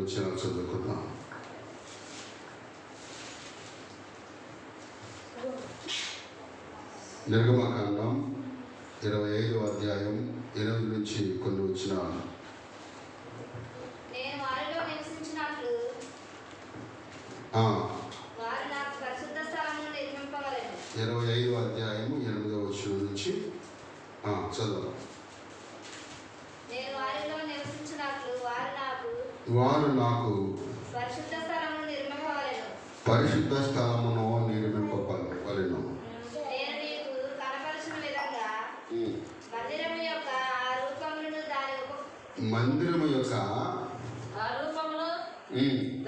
వచనాలు చదువుకుందాం. నిర్గమకాండం 25వ అధ్యాయం 8 నుంచి కొన్ని వచనాలు. నేను వారిలో నివసించినట్లు వారు నాకు పరిశుద్ధ స్థలమును నిర్మింపవలెను. 25వ అధ్యాయం 8వ వచనం నుంచి చదువు. నేను వారిలో నివసించినట్లు వారు నాకు పరిశుద్ధ స్థలమును నిర్మింపవలెను. పరిశుద్ధ స్థలమును నిర్మింపవలెను. నేను నీకు కనపరిచిన విధంగా మందిరము యొక్క ఆ రూపములను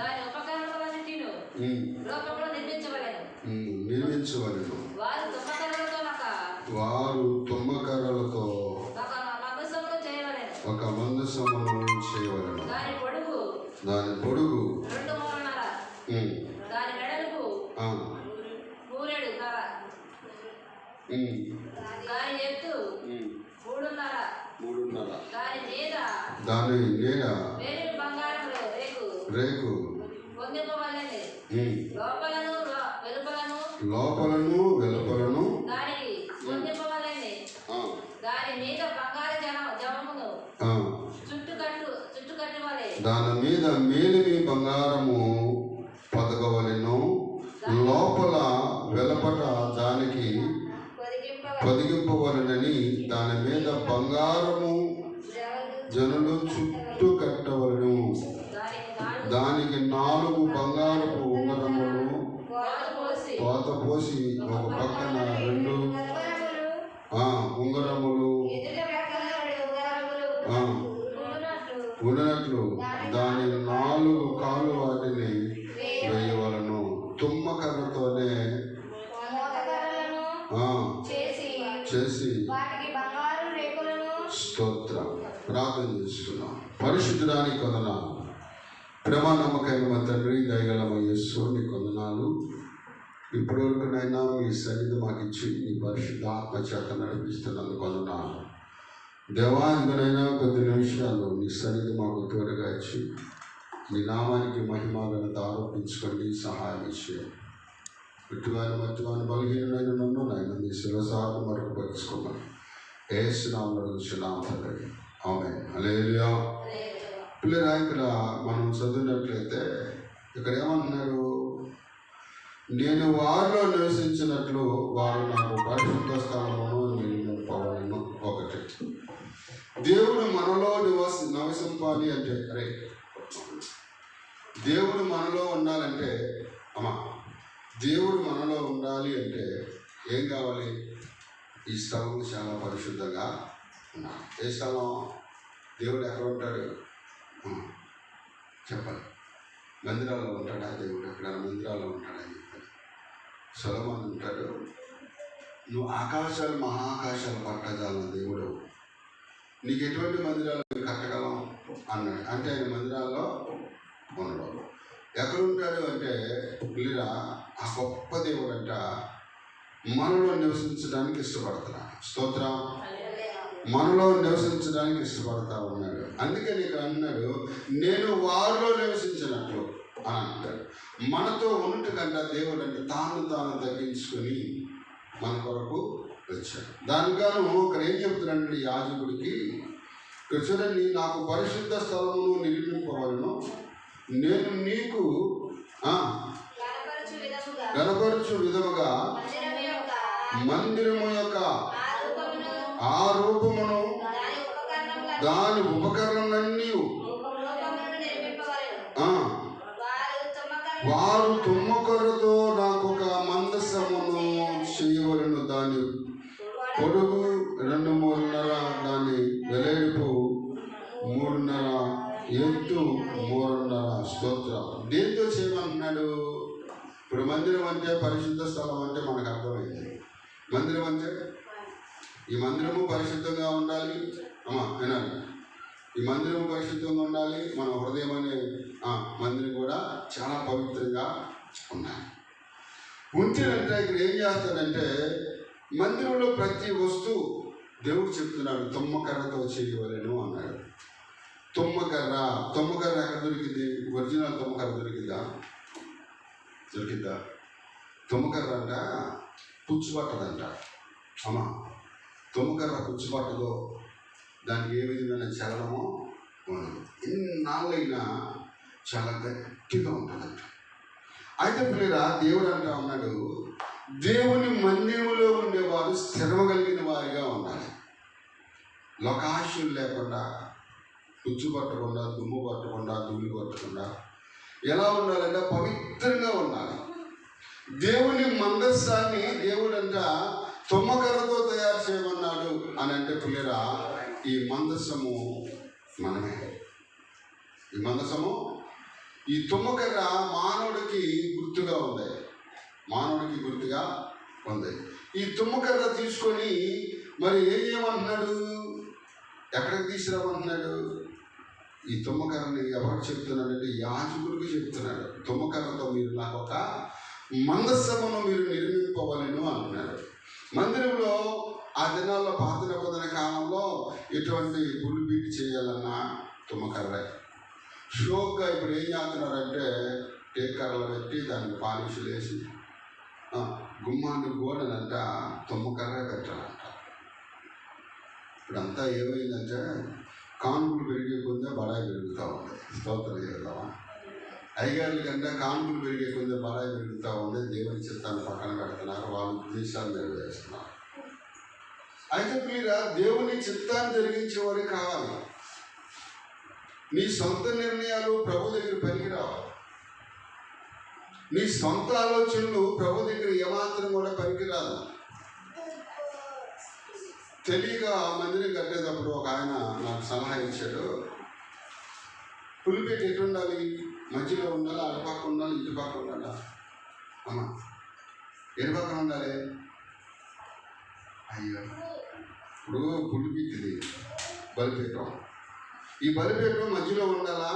దాని ఉపకరణములన్నిటిని రూపములో నిర్మించవలెను. వారు తుమ్మకర్రలతో ఒక మందసమును చేయవలెను. దాని పొడుగు 2 మూరన్నర, దాని వెడల్పు 3 కర, దాని ఎత్తు 3.5, దాని మీద బంగారములో రేకు పొందింపవలెను. లోపలను వెలుపలను దానికి పొందింపవలెను. దాని మీద బంగారు జమమును చుట్టుకట్టువలెను. దాని మీద మేలిమి బంగారము పొదగవలెను. లోపల వెలపట దానికి పొదిగింపవలెనని దాని మీద బంగారము జనులు చుట్టూ కట్టవలను. దానికి 4 బంగారపు ఉంగరములు కోత పోసి ఒక పక్కన 2 ఉంగరములు ఉన్నట్లు దాని 4 కాలు వాటిని వేయవలను. తుమ్మకర్రతోనే చేసి స్తోత్రం. ప్రార్థన చేసుకున్నాం. పరిశుద్ధుడానికి వందనాలు. ప్రేమ నమ్మకమైన మా తండ్రి, దయగల యేసు నీకు వందనాలు. ఇప్పటి వరకునైనా మీ సన్నిధి మాకు ఇచ్చి నీ పరిశుద్ధ ఆత్మ చేత నడిపిస్తున్నందుకు వందనాలు. దేవాంగనైనా కొద్ది నిమిషాలు నీ సన్నిధి మాకు తోడుగా ఇచ్చి నీ నామానికి మహిమలను ఆరోపించుకోండి, సహాయం ఇచ్చేయండి. మట్టివాని బలహీనమైన నన్ను నాయన మీ శిరసాలను మరుగుపరుచుకోమని యేసు నామములో అడుగుచున్నాము తండ్రి. ఆమేన్. హల్లెలూయా. పిల్లరా, ఇక్కడ మనం చదివినట్లయితే ఇక్కడ ఏమంటున్నారు? నేను వారిలో నివసించినట్లు వారు నాకు పరిశుద్ధ స్థలమును నిర్మింపవలెను. ఒకటి, దేవుడు మనలో నివసింపాలి అంటే, దేవుడు మనలో ఉండాలంటే దేవుడు మనలో ఉండాలి అంటే ఏం కావాలి? ఈ స్థలం చాలా పరిశుద్ధంగా ఉండాలి. ఏ స్థలం? దేవుడు ఎక్కడ ఉంటాడు చెప్పాలి. మందిరాల్లో ఉంటాడా దేవుడు? ఎక్కడ మందిరాల్లో ఉంటాడా అని చెప్పాలి. సొలొమోను ఉంటాడు, నువ్వు ఆకాశాలు మహాకాశాలు పట్టజాల దేవుడు, నీకు ఎటువంటి మందిరాలు కట్టగలం అన్నాడు. అంటే ఆయన మందిరాల్లో ఉండడం. ఎక్కడుంటాడు అంటే పిల్లరా, ఆ గొప్ప దేవుడు అంట మనలో నివసించడానికి ఇష్టపడుతున్నాడు. స్తోత్రం. మనలో నివసించడానికి ఇష్టపడతా ఉన్నాడు. అందుకని ఇక్కడ అన్నాడు, నేను వారిలో నివసించినట్లు అని అంటాడు. మనతో ఉన్నట్టు కంటే దేవుడు అంటే తాను తగ్గించుకొని మన కొరకు వచ్చాడు. దానిగాను ఇక్కడ ఏం చెప్తున్నాడు యాజకుడికి? ఇక్కడ చూడండి, నాకు పరిశుద్ధ స్థలమును నిర్మింపవలను. నేను నీకు కనపరచు విధముగా మందిరము యొక్క ఆ రూపమును దాని ఉపకరణలన్నీ వారు తుమ్మకర్రతో నాకు ఒక మందసమును చేయవలను. దాని పొడుగు 2 మూరన్నర, దాని వెడల్పు 3.5, ఎత్తు 3.5. స్తోత్రం. దేంతో చేయమంటున్నాడు? ఇప్పుడు మందిరం అంటే పరిశుద్ధ స్థలం అంటే మనకు అర్థమైంది. మందిరం అంటే ఈ మందిరము పరిశుద్ధంగా ఉండాలి. వినాలి, ఈ మందిరం పరిశుద్ధంగా ఉండాలి. మన హృదయం అనే మందిరం కూడా చాలా పవిత్రంగా ఉండాలి. ఉంటేనంటే ఇక్కడ ఏం చేస్తాడంటే మందిరంలో ప్రతి వస్తువు దేవుడు చెప్తున్నాడు తుమ్మకర్రతో చేయవలెను అన్నాడు. తుమ్మకర్ర ఎక్కడ దొరికింది? ఎక్కడైనా తుమ్మకర్ర దొరికిద్దా? తుమ్మకర్ర అంట పుచ్చుపట్టదంట. అమ్మా, తుమ్మకర్ర పుచ్చుపట్టదో, దానికి ఏ విధమైన చలనమో ఉండదు. ఎన్నాళ్ళైనా చాలా గట్టిగా ఉంటుందంట. అయితే పిల్లరా, దేవుడు అంటా ఉన్నాడు, దేవుని మందిరములో ఉండేవారు స్థిరమ కలిగిన వారిగా ఉండాలి. లోకాశలు లేకుండా, పుచ్చు పట్టకుండా, దుమ్ము పట్టకుండా, ధూళి పట్టకుండా ఎలా ఉండాలంటే పవిత్రంగా ఉండాలి. దేవుని మందస్సాన్ని దేవుడంట తుమ్మకర్రతో తయారు చేయమన్నాడు అని అంటే పిల్లరా, ఈ మందస్సము మనమే. ఈ మందసము, ఈ తుమ్మకర్ర మానవుడికి గుర్తుగా ఉంది. ఈ తుమ్మకర్ర తీసుకొని మరి ఏం చేయమంటున్నాడు? ఎక్కడికి తీసుకురామంటున్నాడు? ఈ తుమ్మకర్రని ఎవరికి చెప్తున్నాడంటే యాజకుడికి చెప్తున్నాడు. తుమ్మకర్రతో మీరు నాకు ఒక మందస్సమును మీరు నిర్మింపవలను అంటున్నాడు. మందిరంలో ఆ దినాల్లో పాత నిబంధన కాలంలో ఎటువంటి పులిపీటి చేయాలన్నా తుమ్మకర్రే. షోక్గా ఇప్పుడు ఏం చేస్తున్నారంటే టేకర్రలు పెట్టి దానికి పాలిషులు వేసి గుమ్మాన్ని గోడనంట తుమ్మకర్రే పెట్టాలంట. ఇప్పుడంతా ఏమైందంటే కానుకలు పెరిగే కొందే బడాయి పెరుగుతూ ఉంది. స్తోత్రం చేద్దామా? అయ్యగారుల కంటే కానుకలు పెరిగే కొందే బడాయి పెరుగుతూ ఉంది. దేవుని చిత్తాన్ని పక్కన పెడుతున్నారు, వాళ్ళు ఉద్దేశాలు నెరవేరుస్తున్నారు. అయితే మీరు దేవుని చిత్తాన్ని జరిగించేవారు కావాలి. నీ సొంత నిర్ణయాలు ప్రభు దగ్గర పనికిరావు. నీ సొంత ఆలోచనలు ప్రభు దగ్గర ఏమాత్రం కూడా పనికిరాదు. తెలియక మందిరం కట్టేటప్పుడు ఒక ఆయన నాకు సలహా ఇచ్చాడు. పులిపేట ఎటు ఉండాలి? మధ్యలో ఉండాలి, అటుపక్క ఉండాలి, ఇటుపక్క ఉండాలా? అమ్మా, ఎటు పక్కన ఉండాలి? అయ్యో, ఇప్పుడు పులిపీటిది బలిపీఠం. ఈ బలిపీఠం మధ్యలో ఉండాలా,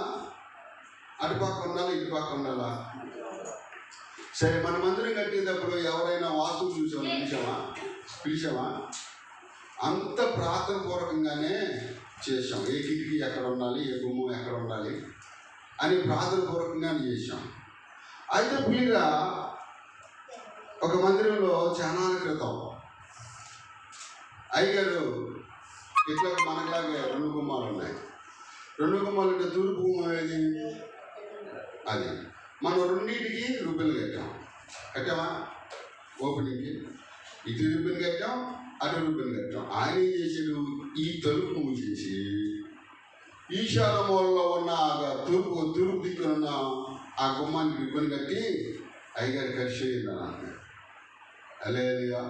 అటుపక్క ఉండాలి, ఇటుపక్క ఉండాలా? సరే, మన మందిరం కట్టేటప్పుడు ఎవరైనా వాస్తువు పిలిచామా? అంత ప్రార్థన పూర్వకంగానే చేసాం. ఏ కిటికీ ఎక్కడ ఉండాలి, ఏ గుమ్మం ఎక్కడ ఉండాలి అని ప్రార్థన పూర్వకంగానే చేసాం. అయితే పిల్లగా ఒక మందిరంలో చాలా క్రితం అయ్యగారు ఇట్లా మనలాగే 2 గుమ్మాలు ఉన్నాయి. 2 గుమ్మాలు అంటే తూర్పు గుమ్మం ఏది? అది మనం రెండింటికి రుబ్బెలు కట్టామా? ఓపెనింగ్కి ఇటు రుబ్బెలు కట్టాం, అటు రుబ్బెలు కట్టాం. ఆయన ఏం చేసాడు? ఈ తలుపు మూసేసి ఈశాన్య మూలలో ఉన్న తూర్పు దిక్కునున్న ఆ గుమ్మానికి రిబ్బన్ కట్టి అయ్యగారు ఖర్చు చేయండి అన్నాడు. అలేదుగా,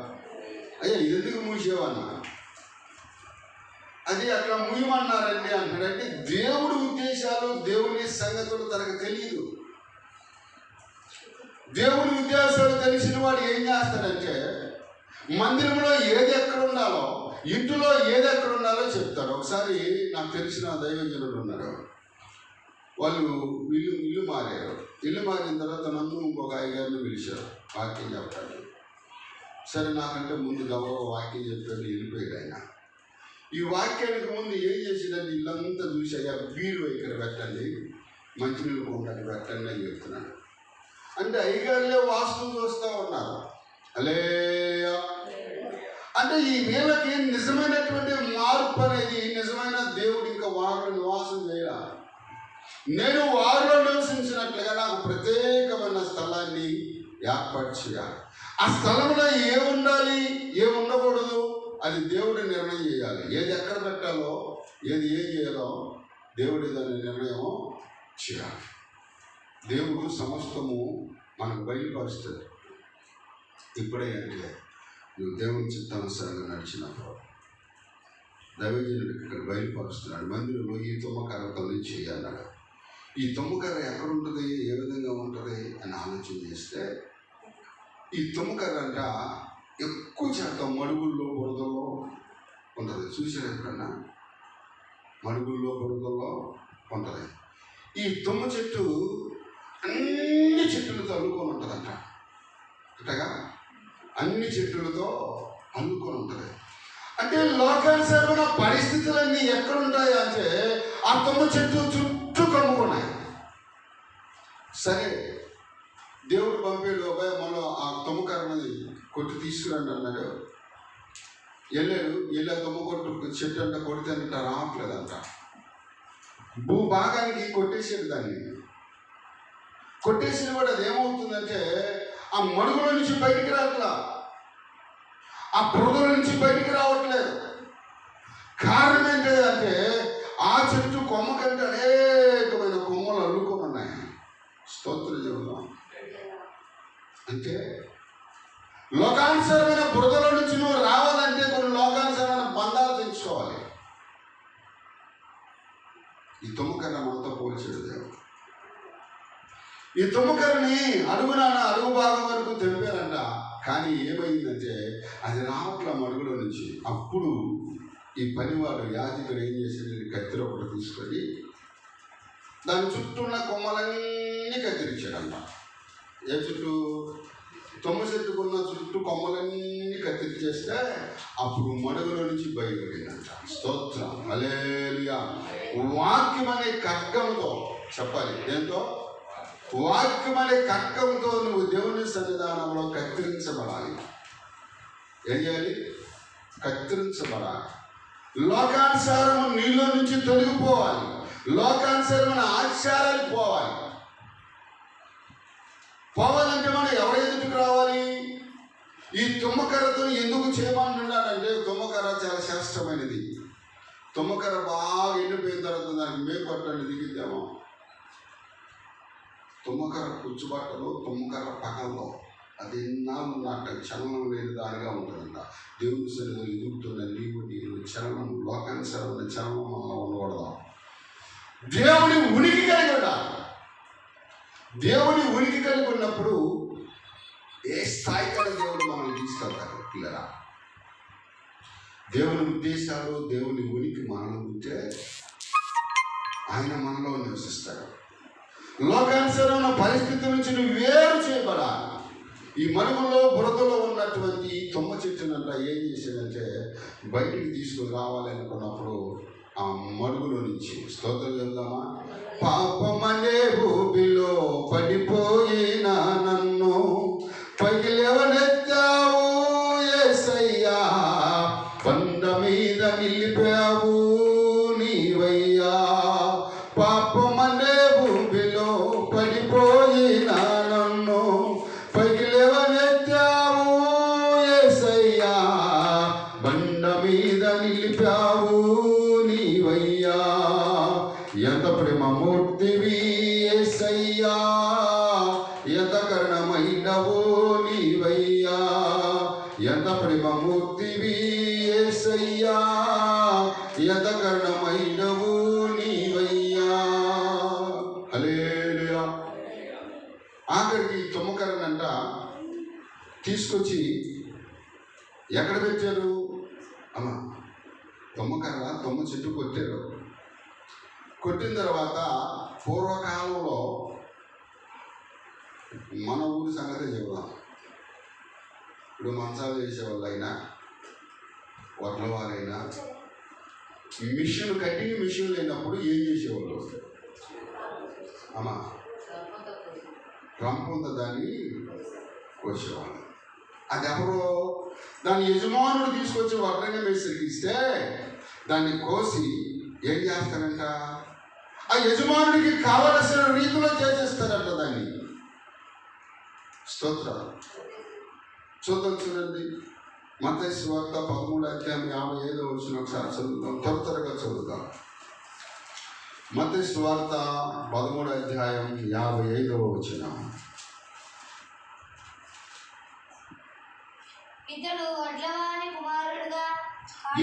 అయ్యా ఎందుకు మూసేవన్నా? అది అట్లా మూయమన్నారండి అంటాడంటే దేవుడి ఉద్దేశాలు, దేవుని సంగతులు తనకు తెలియదు. దేవుడి ఉద్దేశాలు తెలిసిన వాడు ఏం చేస్తాడంటే మందిరంలో ఏది ఎక్కడ ఉండాలో, ఇంటిలో ఏది ఎక్కడ ఉండాలో చెప్తాడు. ఒకసారి నాకు తెలిసిన దైవజనులు ఉన్నారు. వాళ్ళు ఇల్లు మారారు. ఇల్లు మారిన తర్వాత నన్ను ఇంకొక అయ్యగారిని పిలిచారు వాక్యం చెప్తాడు. సరే, నాకంటే ముందు గౌరవ వాక్యం చెప్పాడు, వెళ్ళిపోయాడు ఆయన. ఈ వాక్యానికి ముందు ఏం చేసిందంటే ఇల్లంతా చూసి, అయ్యా బీరు ఇక్కడ పెట్టండి, మంచినీళ్ళు కొండకి పెట్టండి అని చెప్తున్నాడు. అంటే అయ్యగారులే వాస్తువు చూస్తూ ఉన్నారు. హల్లెలూయా. అంటే ఈ వీళ్ళకి నిజమైనటువంటి మార్పు అనేది, నిజమైన దేవుడు ఇంకా వారిలో నివాసం చేయాలి. నేను వారిలో నివసించినట్లుగా నాకు ప్రత్యేకమైన స్థలాన్ని ఏర్పాటు చేయాలి. ఆ స్థలంలో ఏముండాలి, ఏముండకూడదు అది దేవుడు నిర్ణయం చేయాలి. ఏది ఎక్కడ పెట్టాలో, ఏది ఏం చేయాలో దేవుడి దాని నిర్ణయం చేయాలి. దేవుడు సమస్తము మనకు బయలుపరుస్తుంది. ఇప్పుడే అంటే నువ్వు దేవుని చిత్తానుసారంగా నడిచినప్పుడు దైవజనుడికి ఇక్కడ బయలుపరుస్తున్నాడు. మందిరంలో ఈ తుమ్మకర్రతో చేయాలన్నాడు. ఈ తుమ్మకర్ర ఎక్కడ ఉంటుంది, ఏ విధంగా ఉంటుంది అని ఆలోచన చేస్తే ఈ తుమ్మకర్ర అంట ఎక్కువ శాతం మడుగుల్లో, బురదల్లో ఉంటుంది. చూసారు ఎప్పుడన్నా? మడుగుల్లో, బురదల్లో ఉంటుంది. ఈ తుమ్మ చెట్టు అన్ని చెట్టులతో అల్లుకొని ఉంటుందంట. అంటగా అన్ని చెట్టులతో అల్లుకొని ఉంటుంది. అంటే లోకానుసరమైన పరిస్థితులన్నీ ఎక్కడుంటాయి అంటే ఆ తుమ్మ చెట్టు చుట్టూ కమ్ముకున్నాయి. సరే దేవుడు పంపాడు, అబ్బాయి మనం ఆ తుమ్మకర్రని కొట్టి తీసుకురండి అన్నాడు. వెళ్ళాడు. వెళ్ళా తుమ్మ కొట్టు చెట్టు అంట కొడితే అంట రావట్లేదంట. భూభాగానికి కొట్టేసాడు దాన్ని. కొట్టేసిన కూడా అది ఏమవుతుందంటే ఆ మడుగుల నుంచి బయటికి రావట్లా, ఆ బురదల నుంచి బయటికి రావట్లేదు. కారణం ఏంటంటే ఆ చెట్టు కొమ్మ కంటే అనేకమైన కొమ్మలు అల్లుకొని ఉన్నాయి. స్తోత్రం చెబుదాం. అంటే లోకానుసరమైన బురదల నుంచి నువ్వు రావాలంటే కొన్ని లోకానుసరమైన బంధాలు తెచ్చుకోవాలి. ఈ తుమ్మకర్ర మనతో పోల్చాడు దేవుడు. ఈ తుమ్మకర్రని అడుగు భాగం వరకు తెంపారంట. కానీ ఏమైందంటే అది రావట్ల మడుగులో నుంచి. అప్పుడు ఈ పనివాడు యాజకుడు ఏం చేశాడు, కత్తిర ఒకటి తీసుకొని దాని చుట్టూ ఉన్న కొమ్మలన్నీ కత్తిరించాడంట. ఏ చుట్టూ? తుమ్మ చెట్టుకున్న చుట్టూ కొమ్మలన్నీ కత్తిరించేస్తే అప్పుడు మడుగులో నుంచి బయలుదేరిందంట. స్తోత్రం, హల్లెలూయా. వాక్యం అనే ఖడ్గంతో చెప్పాలి. దేంతో? వాక్యం అనే ఖడ్గంతో నువ్వు దేవుని సన్నిధానంలో కత్తిరించబడాలి. ఏం చేయాలి? కత్తిరించబడాలి. లోకానుసారము నీలో నుంచి తొలగిపోవాలి. లోకానుసారమైన ఆచారాలు పోవాలంటే మనం ఎవరి ఎదుటికి రావాలి? ఈ తుమ్మకర్రతో ఎందుకు చేయమంటున్నాడంటే తుమ్మకర్ర చాలా శ్రేష్టమైనది. తుమ్మకర్ర బాగా ఎండిపోయిన తర్వాత దానికి మేకొట్టండి దిగిద్దాము. తుమ్మకర్ర కూర్చుబాటలో, తుమ్మకర్ర పగల్లో అది ఎన్నాళ్ళు నాట చలనం లేని దానిగా ఉంటుందంట. దేవుని సన్నిధిలో ఎదుగుతున్న నీరు చలనం, లోకానుసరమైన చలనం మనలో ఉండకూడదు. దేవుని ఉనికి కలిగి ఉండాలి. దేవుని ఉనికి కలిగి ఉన్నప్పుడు ఏ స్థాయిలో దేవుడు మనల్ని తీసుకెళ్తారు పిల్లరా. దేవుని ఉద్దేశాలు, దేవుని ఉనికి మనలో ఉంటే ఆయన మనలో నివసిస్తాడు. లోకానుసరమైన పరిస్థితి నుంచి నువ్వు వేరు చేయబడాలి. ఈ మడుగులో బురదలో ఉన్నటువంటి తుమ్మ చెట్టునంట ఏం చేశాడంటే బయటికి తీసుకుని రావాలి అనుకున్నప్పుడు ఆ మడుగులో నుంచి, స్తోత్రం చెప్దామా, పాపమనే భూమిలో పడిపోయిన నన్ను పైకి లేవనెత్తావు యేసయ్యా, కొండ మీద నిలిపావు నీవయ్యా. పాపమనే భూమిలో పడిపోయిన నన్ను పైకి లేవనెత్తావు యేసయ్యా, బండ మీద నిలిపావు నీవయ్యా. ఎంత ప్రేమమూర్తివి యేసయ్యా, ఎంత కరుణమైనవో నీవయ్యా. ఎంత ప్రేమమూర్తివి యేసయ్యా, ఎంత కరుణమైనవో నీవయ్యా. హల్లెలూయా. ఆఖరికి తుమ్మకర్రనంట తీసుకొచ్చి ఎక్కడ పెట్టారు? అమ్మా తుమ్మకర్ర తుమ్మ చెట్టు కొట్టారు. కొట్టిన తర్వాత పూర్వకాలంలో మన ఊరి సంగతి చెబుదాం. ఇప్పుడు మంచాలు వేసేవాళ్ళు అయినా, వడ్ల వారైనా, మిషన్ కటింగ్ మిషన్ లేనప్పుడు ఏం చేసేవాళ్ళు? అమ్మా రంపొంద దాన్ని కోసేవాళ్ళు. అది ఎవరో దాని యజమానుడు తీసుకొచ్చి వడ్రంగా మేస్త్రికి ఇస్తే దాన్ని కోసి ఏం చేస్తారంట? ఆ యజమానుడికి కావలసిన రీతిలో చేసేస్తారంట దాన్ని. స్తోత్రం. చూద్దాం, చూడండి. మత్తయి సువార్త 13:55 ఒకసారి చదువుదాం, త్వరగా చదువుదాం. మత్తయి సువార్త 13:55.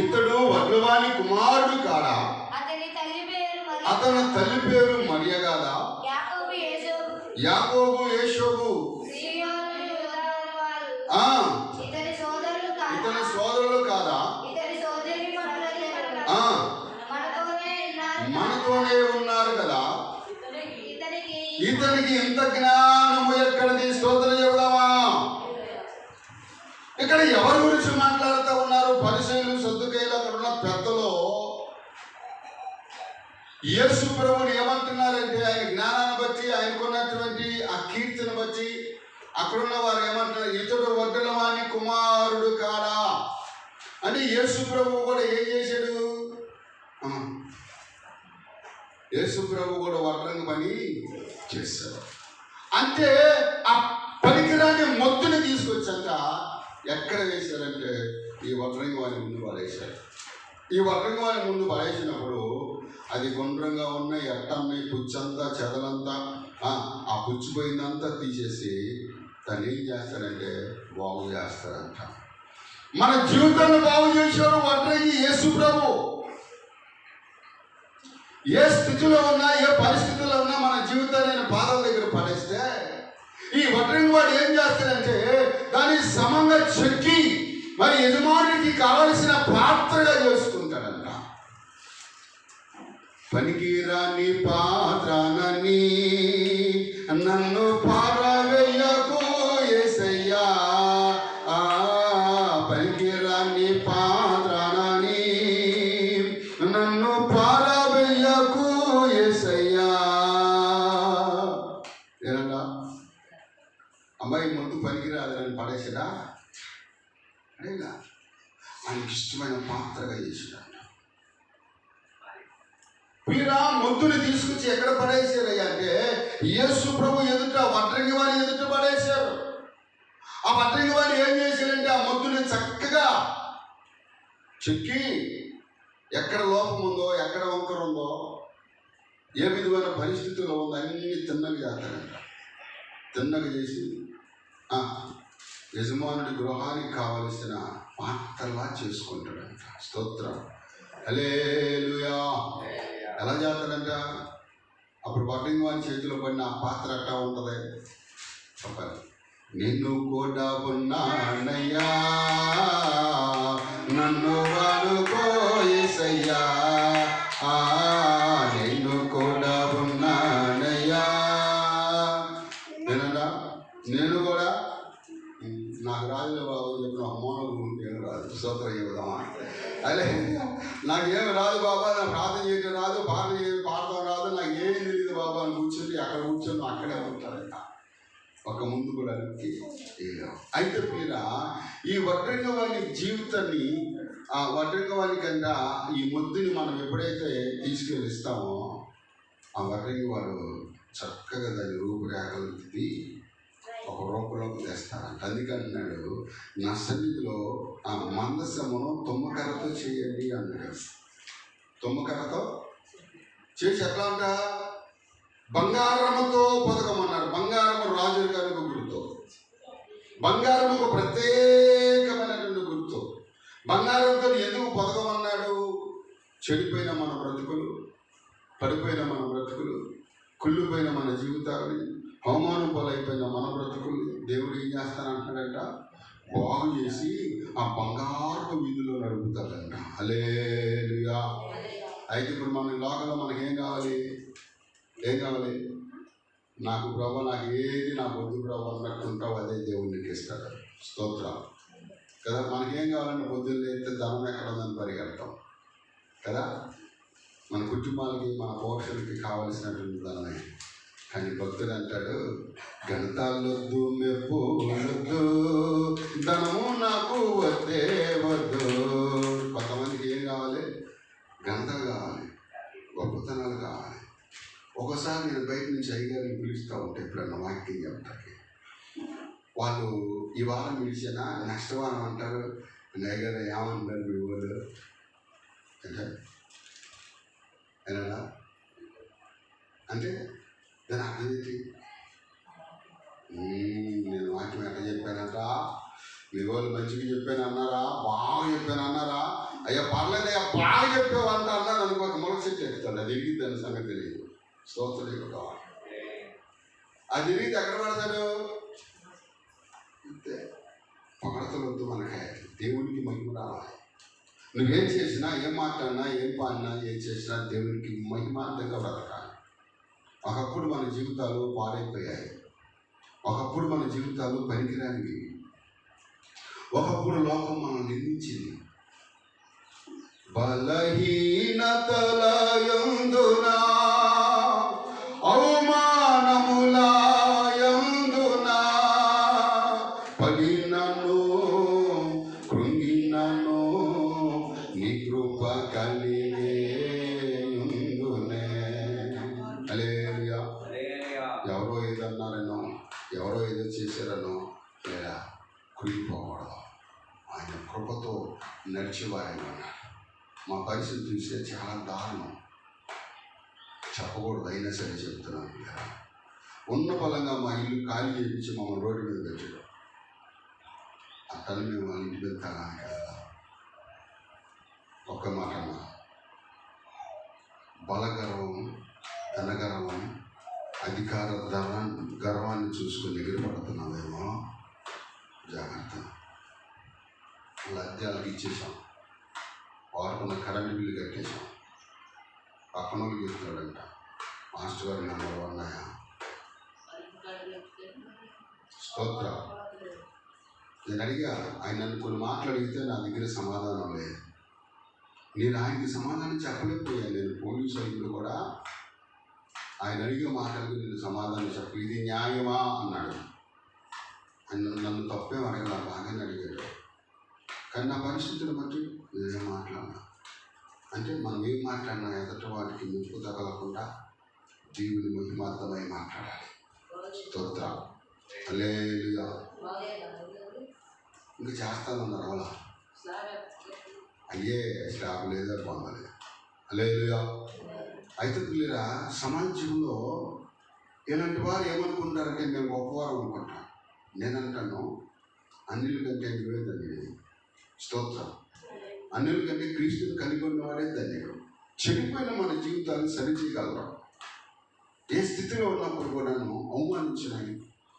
ఇతడు వడ్లవాని కుమారుడు కాడా? అతని తల్లి పేరు మరియ కాదా? యాకోబు యేషోబు ఇతని సోదరులు కాదా? మనతోనే ఉన్నారు కదా. ఇతనికి ఇంత జ్ఞానము ఎక్కడిది? స్తోత్రం చెబుదామా. ఇక్కడ ఎవరి గురించి మాట్లాడుతూ ఉన్నారు? పరిసయ్యులు, సద్దుకయ్యులు, అక్కడ ఉన్న పెద్దలో యేసు ప్రభువుని ఏమంటున్నారంటే ఆయన జ్ఞానాన్ని బట్టి, ఆయనకున్నటువంటి అక్కడున్న వారు ఏమంటారు, ఇతడు వడ్డల వాని కుమారుడు కాడా అని. యేసు ప్రభు కూడా ఏం చేశాడు? యేసు ప్రభు కూడా వడ్రంగి పని చేశాడు. అంటే ఆ పనికిరాని మొత్తుని తీసుకొచ్చాక ఎక్కడ వేశారంటే ఈ వడ్రంగి వాని ముందు పడేశారు. ఈ వడ్రంగి వాని ముందు పడేసినప్పుడు అది గుండ్రంగా ఉన్న ఎట్టన్నాయి పుచ్చంతా చెదలంతా ఆ పుచ్చిపోయిందంతా తీసేసి తను ఏం చేస్తాడంటే బాగు చేస్తాడంట. మన జీవితాన్ని బాగు చేసేవాడు వడ్రంగి యేసు ప్రభు. ఏ స్థితిలో ఉన్నా, ఏ పరిస్థితుల్లో ఉన్నా మన జీవితాన్ని పాదాల దగ్గర పడేస్తే ఈ వడ్రంగి వాడు ఏం చేస్తాడంటే దాన్ని సమంగా చెక్కి మరి యజమానికి కావలసిన పాత్రగా చేసుకుంటాడంట. పనికిరాని పాత్రనని నన్ను పారవేయకు యేసయ్యా, పనికిరాని పాత్రనని నన్ను పారవేయకు యేసయ్యా. ఏనండా అమ్మాయి ముందు పనికిరాదని పడేసాడా? అదేగా ఆయనకి ఇష్టమైన పాత్రగా చేసినాడు. వీరా మొద్దుని తీసుకొచ్చి ఎక్కడ పడేసారయ్యా అంటే యేసు ప్రభు ఎదుట వడ్రంగి వాడి ఎదుట పడేశారు. ఆ వడ్రంగి వాడు ఏం చేశారంటే ఆ మొద్దుని చక్కగా చెక్కి ఎక్కడ లోపం ఉందో, ఎక్కడ వంకర ఉందో, ఏ విధమైన పరిస్థితుల్లో ఉందో అన్ని తిన్నగా చేస్తాడంట. తిన్నగా చేసి యజమానుడి గృహానికి కావలసిన పాత్రలా చేసుకుంటాడంట. స్తోత్రం, హల్లెలూయా. ఎలా చేస్తాడంట? అప్పుడు వడ్రంగి వాని చేతిలో పడిన ఆ పాత్ర అట్టా ఉంటుంది. చెప్పాలి, నిన్ను కూడా ఉన్నానయ్యా, నన్ను వాడుకో యేసయ్యా, నిన్ను కూడా ఉన్నానయ్యా. నేనన్నా నేను కూడా నాకు రాజులే బాబు చెప్పిన మోనకు ఏం రాదు, స్తోత్రం చెబుదామా? అదే నాకేమి రాదు బాబా, నాకు ప్రార్థన చేయడం రాదు, పాడటం రాదు, నాకు ఏం తెలియదు బాబా అని కూర్చుంటే అక్కడ కూర్చొని అక్కడే ఉంటారంట. ఒక ముందు కూడా అయితే మీరా ఈ వడ్రంగి వారి జీవితాన్ని, ఆ వడ్రంగి వారి కన్నా ఈ ముద్దుని మనం ఎప్పుడైతే తీసుకెళ్ళిస్తామో ఆ వడ్రంగి వారు చక్కగా దాని రూపురేఖలు తిప్పి ఒక రూపంలోకి తెస్తారంట. అందుకంటున్నాడు నా సన్నిధిలో ఆ మందసమును తుమ్మకర్రతో చేయండి అన్నాడు. తుమ్మకర్రతో చేసి ఎట్లా అంట? బంగారముతో పొదగమన్నాడు. బంగారము రాజు గారికి గుర్తు, బంగారముకు ప్రత్యేకమైనటువంటి గుర్తు. బంగారంతో ఎందుకు పొదగమన్నాడు? చెడిపోయిన మన బ్రతుకులు, పడిపోయిన మన బ్రతుకులు, కుళ్ళిపోయిన మన జీవితాలని, అవమానం పాలైపోయిన మన బ్రతుకులు దేవుడు ఏం చేస్తానంటాడంట? బాగు చేసి ఆ బంగారు వీధిలో నడుపుతాడంట. హల్లెలూయా. అయితే ఇప్పుడు మన లోకంలో మనకి ఏం కావాలి? ఏం కావాలి? నాకు ప్రభు నాకు ఏది నాకు వద్దు ప్రభు అన్నట్టు ఉంటావు, అదే దేవుడు నీకు ఇస్తాడు. స్తోత్రం కదా. మనకేం కావాలంటే పొద్దున్న లేస్తే ధనం ఎక్కడ ఉందని పరిగెడతాం కదా. మన కుటుంబాలకి, మన పోషణకి కావలసినటువంటి ధనమే. కానీ భక్తుడు అంటాడు, గణతాలొద్దు, మెప్పులొద్దు, ధనము నాకు వద్దే వద్దు. కొంతమందికి ఏం కావాలి? గంటలు కావాలి, గొప్పతనాలు కావాలి. ఒకసారి నేను బయట నుంచి అయ్యగారిని పిలుస్తూ ఉంటే ఎప్పుడన్నా వాక్యం చెప్తాకి, వాళ్ళు ఈ వారం పిలిచినా నెక్స్ట్ వారం అంటారు, అయ్యగారు ఏమన్నారు మీ ఊళ్ళు అంటే ఏనా అంటే దాని అర్థం ఏంటి? నేను వాక్యం ఎట్లా చెప్పానంట, మీ వాళ్ళు మంచిగా చెప్పాను అన్నారా, బాగా చెప్పాను అన్నారా, అయ్యా పర్లేదయ్యా బాగా చెప్పేవాళ్ళ అన్నారు అనుకో, మొలక చెట్టు ఎక్కుతాడు. అది ఎరిగింది దాని సంగతి తెలియదు. స్తోత్రం కావాలి. అది ఎరిగితే ఎక్కడ పడతాడు? అంతే. పొగడతలొద్దు మనకే, దేవుడికి మహిమ రావాలి. నువ్వేం చేసినా, ఏం మాట్లాడినా, ఏం పాడినా, ఏం చేసినా దేవుడికి మహిమాంతంగా బ్రతకాలి. ఒకప్పుడు మన జీవితాలు పాడైపోయాయి, ఒకప్పుడు మన జీవితాలు పనికిరానివి, ఒకప్పుడు లోకం మనం నిందించింది. బలహీనతల యందునా, అవమానముల యందునా, ఏదో చేశారనో లేదా కురిగిపోకూడదు. ఆయన కృపతో నడిచేవారైనా ఉన్నారు. మా పరిస్థితి చూస్తే చాలా దారుణం, చెప్పకూడదు, అయినా సరే చెప్తున్నాను కదా. ఉన్న బలంగా మా ఇల్లు ఖాళీ చేయించి మమ్మల్ని రోడ్డు మీద పెట్టాడు. అతను మేము వాళ్ళ ఇంటి మీద తగాలి కదా. ఒక్క మాట అన్నా, బలగర్వం, ధనగర్వం, అధికార గర్వాన్ని చూసుకుని ఎగిరిపడుతున్నామేమో, జాగ్రత్త. లద్యాలకు ఇచ్చేసాం, వాడుకున్న కరెంటు బిల్లు కట్టేసాం. పక్కన వాళ్ళకి చెప్తున్నాడంట, మాస్టర్ గారు నెంబర్ ఉన్నాయా? స్తోత్రం. నేను అడిగా, ఆయన నన్ను కొన్ని మాటలు అడిగితే నా దగ్గర సమాధానం లేదు. నేను ఆయనకి సమాధానం చెప్పలేకపోయాను. నేను పోలీసు అడిగిన కూడా ఆయన అడిగే మాటలకు నేను సమాధానం చెప్పు, ఇది న్యాయమా అన్నాడు. ఆయన నన్ను తప్పేం అడగల, బాగానే అడిగాడు. కానీ నా పరిస్థితిని బట్టి నేనే మాట్లాడినా. అంటే మనం ఏం మాట్లాడినా ఎదుట వాటికి ముప్పు తగలకుండా దేవుని మహిమార్థమై మాట్లాడాలి. స్తోత్రం. హల్లెలూయా. ఇంకా చేస్తానన్నారు అవలా, అయ్యే స్లాబ్ లేదా పొందాలి. హల్లెలూయా. అయితే పిల్లరా, సమాజంలో ఇలాంటి వారు ఏమనుకుంటారంటే మేము గొప్పవారు అనుకుంటాం. నేనంటాను, అన్నిల కంటే నువ్వే ధన్యుడు. స్తోత్రం. అన్నిల కంటే క్రీస్తుని కలిగి ఉన్నవాడే ధన్యుడు. చెడిపోయిన మన జీవితాన్ని సరిచేయగలరు. ఏ స్థితిలో ఉన్నప్పుడు కూడాను అవమానించిన,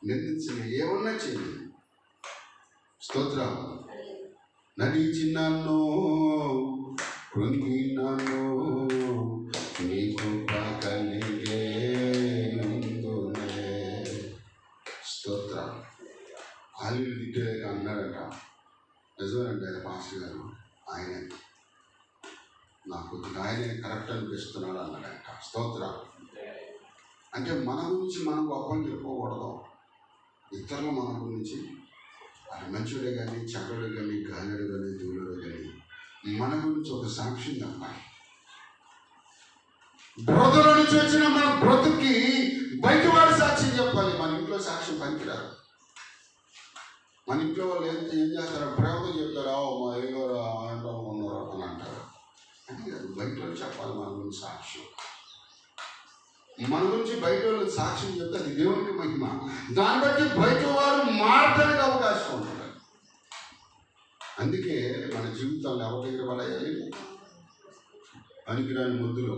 నిందించిన, ఏమన్నా చేయండి. స్తోత్రం. నడిచినాను, కృంగినాను, నీకు కలిగే స్తోత్రం. ఆలీలు తిట్టలేక అన్నాడట. నిజమేనండి, ఆయన పాస్టర్ గారు, ఆయనే నాకు ఆయనే కరెక్ట్ అనిపిస్తున్నాడు అన్నాడంట. స్తోత్రం. అంటే మన గురించి మనం గొప్పలు చెప్పుకోకూడదు. ఇతరులు మన గురించి, అది మంచుడే కానీ, చెడ్డడు కానీ, గాలిడు కానీ, దూరుడు కానీ, మన గురించి ఒక సాక్ష్యం చెప్పాలి. బ్రతుల నుంచి వచ్చిన మన బ్రతుకి బయటవాడి సాక్ష్యం చెప్పాలి. మన ఇంట్లో సాక్ష్యం పనికిరారు. మన ఇంట్లో వాళ్ళు ఏం చేస్తారో ప్రేమతో చెప్తారా, మా ఏదో ఆయనలో ఉన్నారు అని అంటారు. అంటే అది బయట వాళ్ళు చెప్పాలి మన గురించి సాక్ష్యం. మన గురించి బయట వాళ్ళకి సాక్ష్యం చెప్తే అది దేవునికి మహిమ. దాన్ని బట్టి బయట వారు మారడానికి అవకాశం ఉంటుంది. అందుకే మన జీవితాన్ని ఎవరి దగ్గర పడేయాలి? పనికిరాని ముద్దులు,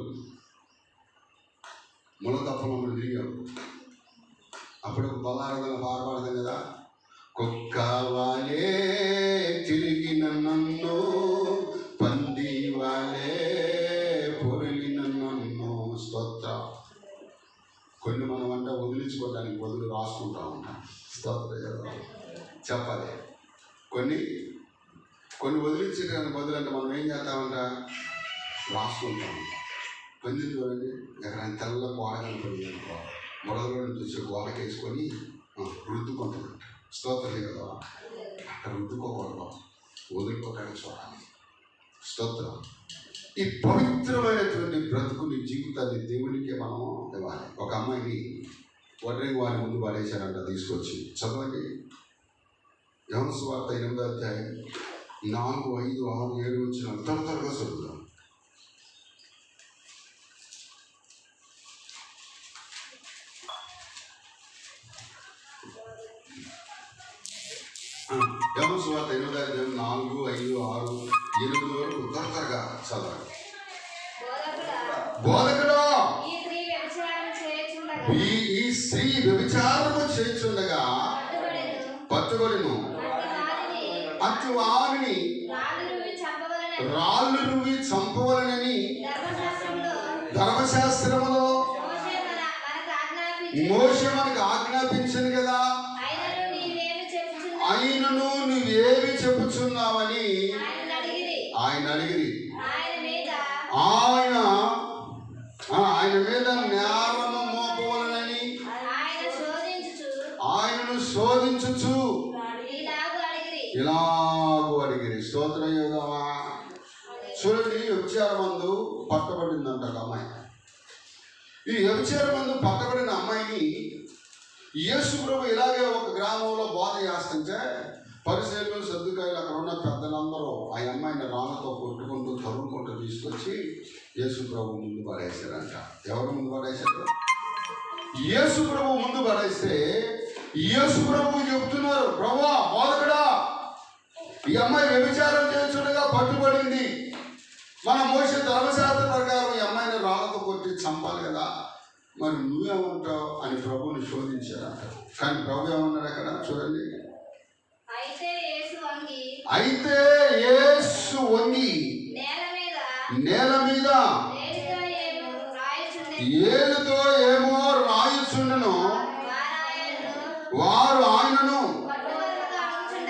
ముల తప్పలు తిరిగాం. అప్పుడు బలారదన బాధపడదాం కదా. కుక్క వాలే తిరిగిన నన్ను, పంది వాలే పొరిలిన నన్ను. స్తోత్రం. కొన్ని మనం అంటే వదిలించుకోవడానికి బదులు రాసుకుంటా ఉంటాం. స్తోత్రం చెప్పాలి. కొన్ని వదిలించడానికి బదులు అంటే మనం ఏం చేస్తామంట, రాసుకుంటా ఉంటాం. పంది చూడండి, ఎక్కడైనా తెల్ల గోడ కనపడింది అనుకో, మొదలు నుంచి వచ్చి గోడకి వేసుకొని రుద్దుకుంటుందంట. స్తోత్రం కదా. అక్కడ రుద్దుకోకూడదు, వదులుకోవడానికి చూడాలి. స్తోత్రం. ఈ పవిత్రమైనటువంటి బ్రతుకుని, జీవితాన్ని దేవునికే మనం ఇవ్వాలి. ఒక అమ్మాయిని వడ్రంగి వారి ముందు పడేశారంట తీసుకొచ్చి. చదవండి, యోహాను సువార్త 8వ అధ్యాయం 4, 5, 6, 7 వచ్చిన త్వరగా చదువుతాం. యోహాను సువార్త 8వ అధ్యాయం 4, 5, 6, 7 వరకు త్వరగా చదవాలి. బోధకుడు, ఈ స్త్రీ వ్యభిచారము చేయుచుండగా పట్టుబడిను, అటు వారిని రాళ్ళు రువి చంపవలనని ధర్మశాస్త్రములో మోషే మనకు ఆజ్ఞాపించను కదా. ఆయనను నువ్వేమి చెప్పుచున్నావని ఆయన అడిగిరి. ఆయన మీద నేరము మోపవలనని ఆయనను శోధించుచు ఇలాగూ అడిగిరి. స్తోత్రం యోగమా. చూడండి, వ్యభిచార మందు పట్టబడిందంట ఒక అమ్మాయి. ఈ వ్యభిచార మందు పట్టబడిన అమ్మాయిని యేసు ప్రభు ఇలాగే ఒక గ్రామంలో బోధ చేస్తుంటే పరిసయ్యులు సద్దుకాయలు అక్కడ ఉన్న పెద్దలందరూ ఆ అమ్మాయిని రాళ్ళతో కొట్టుకుంటూ తరుముకుంటూ తీసుకొచ్చి యేసు ప్రభు ముందు పడేశారంట. ఎవరు ముందు పడేశారు? యేసు ప్రభు ముందు పడేస్తే యేసు ప్రభు చెబుతున్నారు, ప్రభువా బోధకుడా, ఈ అమ్మాయి వ్యభిచారం చేస్తుండగా పట్టుబడింది. మన మోసే ధర్మశాస్త్ర ప్రకారం ఈ అమ్మాయిని రాళ్ళతో కొట్టి చంపాలి కదా, మరి నువ్వేమంటావు అని ప్రభువుని శోధించారంట. కానీ ప్రభు ఏమన్నాడు అక్కడ చూడండి, అయితే యేసు వంగి నేల మీద ఏలుతో ఏమో రాయుచుండెను. వారు ఆయనను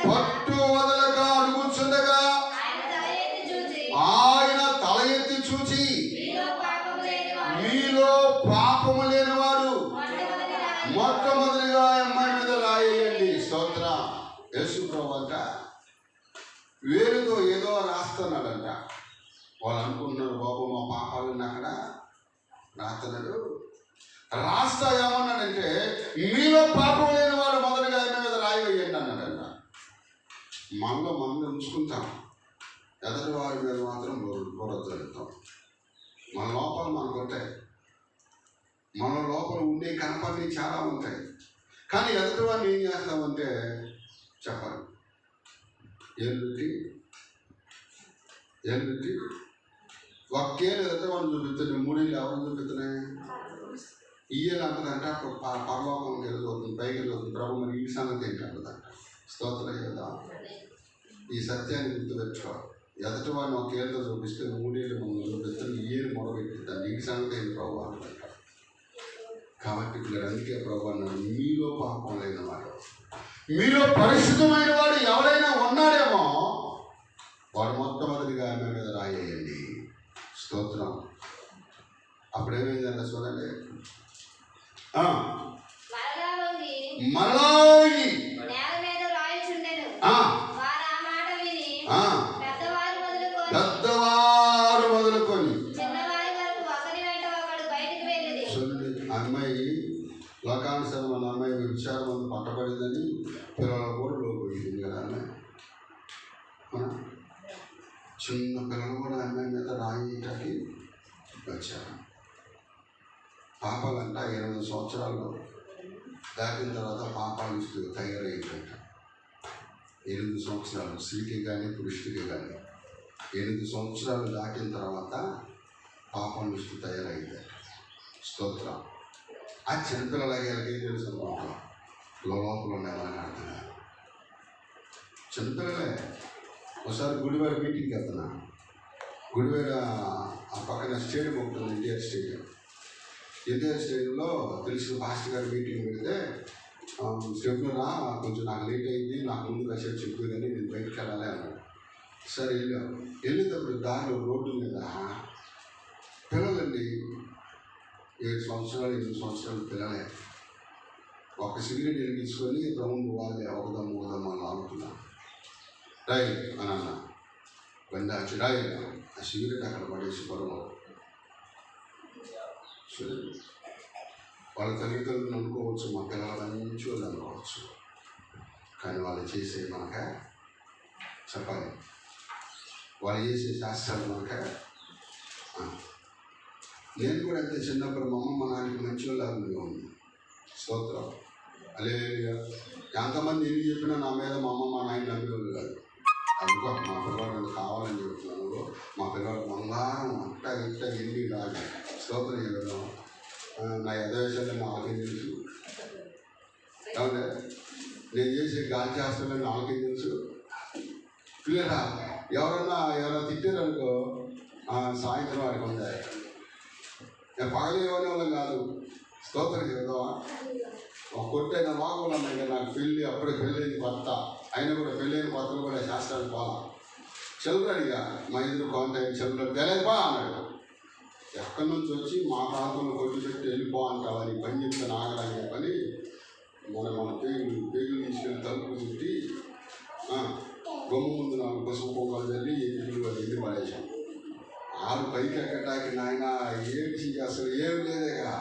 పట్టు వదలక అడుగుచుండగా ఆయన తల ఎత్తి చూచి, మీలో పాపము లేనివాడు మొట్టమొదటిగా అమ్మాయి మీద రాయేయండి. స్తోత్ర. యేసు ప్రభు అంట వేరుతో ఏదో రాస్తున్నాడంట. వాళ్ళు అనుకుంటున్నారు, బాబు మా పాపాలను అక్కడ రాస్తున్నాడు. రాస్తా ఏమన్నాడంటే, మీలో పాపం లేని వాడు మొదటిగా ఆయన మీద రాయి వేయండి అన్నాడంట. మనలో మనం ఉంచుకుంటాం, ఎదటి వారి మీద మాత్రం బుర్ర జరుగుతాం. మన లోపాలు మనకు ఉంటాయి, మన లోపల ఉండే కనపడి చాలా ఉంటాయి. కానీ ఎదటి వాడిని ఏం చేస్తామంటే చెప్పాలి, ఏళ్ళు పెట్టి ఒక్కేళ్ళు ఎదటి వాడిని చూపిస్తున్నాయి, మూడేళ్ళు ఎవరు చూపిస్తున్నాయి? ఇయ్యేళ్ళు అంటదంట పరలోకంకి వెళ్ళిపోతుంది, పైకి వెళ్ళిపోతుంది. ప్రభు మరి ఈ సంగతి ఏంటి అంటదంట. స్తోత్రం కదా. ఈ సత్యాన్ని గుర్తుపెట్టుకో. ఎదటి వాడిని ఒక ఏళ్ళతో చూపిస్తే మూడేళ్ళు మనం చూపిస్తాను, ఈ ఏళ్ళు మొదలుపెట్టిద్దాన్ని. ఈ సంగతి ఏంటి ప్రభు అంటారు. కాబట్టి ఇక్కడ అందుకే ప్రభు అన్నాడు, మీలో పాపం లేని వాడు, మీలో పరిశుద్ధమైన వాడు ఎవరైనా ఉన్నాడేమో వాడు మొట్టమొదటిగా ఆమె మీద రాయేయండి. స్తోత్రం. అప్పుడేమైందంటే చూడండి, మరలాగి పెద్దవారు మొదలుకొని అమ్మాయి లోకానుసారం మన అమ్మాయి విచారం మంది పట్టబడిందని పిల్లల కూడా లోపోయింది కదా. అమ్మాయి చిన్న పిల్లలు కూడా అమ్మాయి మీద రాయికి వచ్చారు. పాపాలంట 8 సంవత్సరాలు దాటిన తర్వాత పాపాలు తయారయ్యేటంట. 8 సంవత్సరాలు స్త్రీకి కానీ పురుషుడికి కానీ 8 సంవత్సరాలు దాటిన తర్వాత పాపం దృష్టి తయారైందట. స్తోత్రం. ఆ చిన్నపిల్లలకి ఏం తెలుసు అనుకుంటాం, లోపల ఉండేవాళ్ళని అడుగుతున్నారు. చిన్నపిల్లలే. ఒకసారి గుడివాడ మీటింగ్కి వెళ్తున్నా. గుడివాడ ఆ పక్కన స్టేడియం ఉంటుంది, ఎన్టీఆర్ స్టేడియం. ఎన్టీఆర్ స్టేడియంలో తెలిసిన పాస్టర్ గారు మీటింగ్ పెడితే, చెప్పురా కొంచెం నాకు లేట్ అయింది, నాకు ముందు కాసేపు చెప్పు కానీ నేను బయటకు వెళ్ళాలి అన్నాడు. సరే వెళ్ళేటప్పుడు దారిలో రోడ్డు మీద పిల్లలండి, 7 సంవత్సరాలు 8 సంవత్సరాలు పిల్లలే. ఒక సిగరెట్ వెలిగించుకొని రౌండ్ వాళ్ళే ఒకదమ్మ అని ఆడుతున్నాను. రాయి అని అన్నా, బండి వచ్చి రాయి, ఆ సిగరెట్ అక్కడ పడేసి పొరలో. సరే, వాళ్ళ తల్లిదండ్రులు అనుకోవచ్చు, మా పిల్లలు మంచి వాళ్ళు అనుకోవచ్చు. కానీ వాళ్ళు చేసే మనక చెప్పాలి, వాళ్ళు చేసే శాస్త్రాలు మనక. నేను కూడా అంతే, చిన్నప్పుడు మా అమ్మ మా నాన్నకి మంచి వాళ్ళు ఉంది. స్తోత్రం. హల్లెలూయా. ఎంతమంది ఎన్ని చెప్పినా నా మీద మా అమ్మ మా నాయన నమ్మేవాళ్ళు కాదు. అందుకో మా పిల్లవాడు కావాలని చెప్తున్నాను, మా పిల్లవాడు బంగారం అట్ట ఇట్ట ఎన్ని కాదు. స్తోత్రం చేయడం నా యథాశాలు నాలుగే తెలుసు. కాబట్టి నేను చేసే గాలి చేస్తాను నాలుగే తెలుసు. క్లియరా? ఎవరైనా తిట్టారనుకో సాయంత్రం వాడికి ఉందా, నేను పగలేవనే వాళ్ళం కాదు. స్తోత్రం చేద్దామా. ఒక కొట్టైన వాగులు ఉన్నాయి. నాకు పెళ్ళి అప్పుడే పెళ్ళైన భర్త అయినా కూడా పెళ్ళైన భర్తలు కూడా శాస్త్రాలు పోలా. చెల్లుడిగా మా ఇద్దరు కాంటాక్ట్ చెల్లుడు తెలియదు బా అన్నాడు. ఎక్కడి నుంచి వచ్చి మా ప్రాంతంలో కొట్టి పెట్టి వెళ్ళిపో అంటావని పని చెప్తే నాగడానికి పని మన పేగులు తీసుకెళ్ళి తలుపు చుట్టి బొమ్మ ముందు 4 పసుపు పొంగలు చల్లి ఎన్ని పడేసాం. 6 పైకి ఎక్కటానికి నాయన ఏడ్చి అసలు ఏం లేదేగా.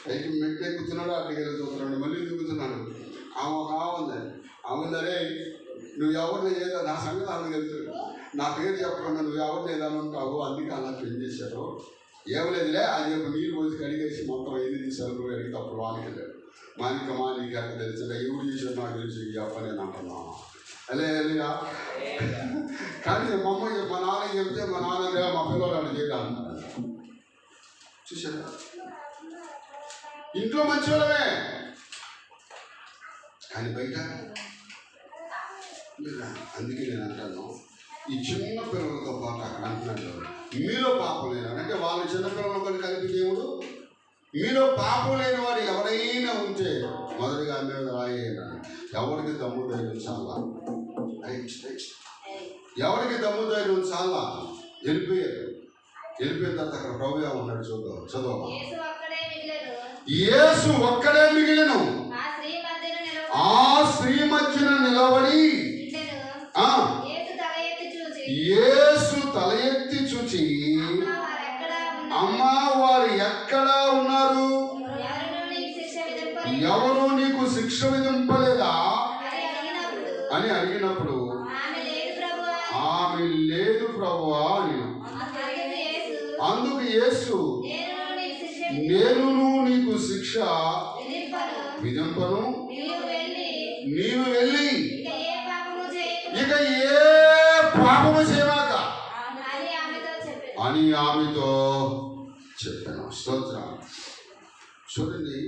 పైకి మెట్టెక్కి కూర్చున్నాడు, అక్కడికి వెళ్ళి చూస్తున్నాడు, మళ్ళీ దిగుతున్నాడు. ఆమె ఆమె నువ్వు ఎవరిని ఏదో నా సంగతి ఆమె తెలుసు, నా పేరు చెప్పకుండా నువ్వు ఎవరిని ఏదైనా ఉంటావు, అందుకే అలా పెళ్లి చేశారు. ఏం లేదులే అని చెప్పి నీళ్ళు పోసి కడిగేసి మొత్తం 8 నిమిషాలు అడిగితే అప్పుడు వానికి వెళ్ళాడు. మానికమా నీకు ఎక్కడ తెలుసు, ఎవరు చేశారు నాకు తెలుసు, ఈ అప్ప నేను అంటున్నాను. అలే కానీ మా నాన్న చెప్తే మా నాన్న మా పిల్లలు చేయడానికి చూసారా. ఇంట్లో మంచి వాళ్ళమే కానీ బయట. అందుకే నేను అంటాను, ఈ చిన్న పిల్లలతో పాటు అక్కడ అంటున్నాడు మీలో పాపం లేనివాడు, అంటే వాళ్ళు చిన్నపిల్లలు కొన్ని కలిపి దేవుడు మీలో పాపం లేని వాడు ఎవరైనా ఉంటే మొదటిగా మీద రాయేయాలి. ఎవరికి దమ్ము ధైర్యం చాలా, ఎవరికి దమ్ము ధైర్యం చాలా వెళ్ళిపోయారు. వెళ్ళిపోయిన తర్వాత అక్కడ ప్రభువే ఉన్నాడు. చదువు యేసు ఒక్కడే మిగిలిను, ఆ స్త్రీ మధ్యన నిలబడి యేసు తల ఎత్తి చూచి అమ్మా వారు ఎక్కడా ఉన్నారు, ఎవరు నీకు శిక్ష విధింపలేదా అని అడిగినప్పుడు ఆమె లేదు ప్రభువా అని. అందుకు యేసు నేను నీకు శిక్ష విధింపను, నీవు వెళ్ళి ఇక ఏ పాపము చేయమాక అని ఆమెతో చెప్పాను. స్తోత్రం. చూడండి,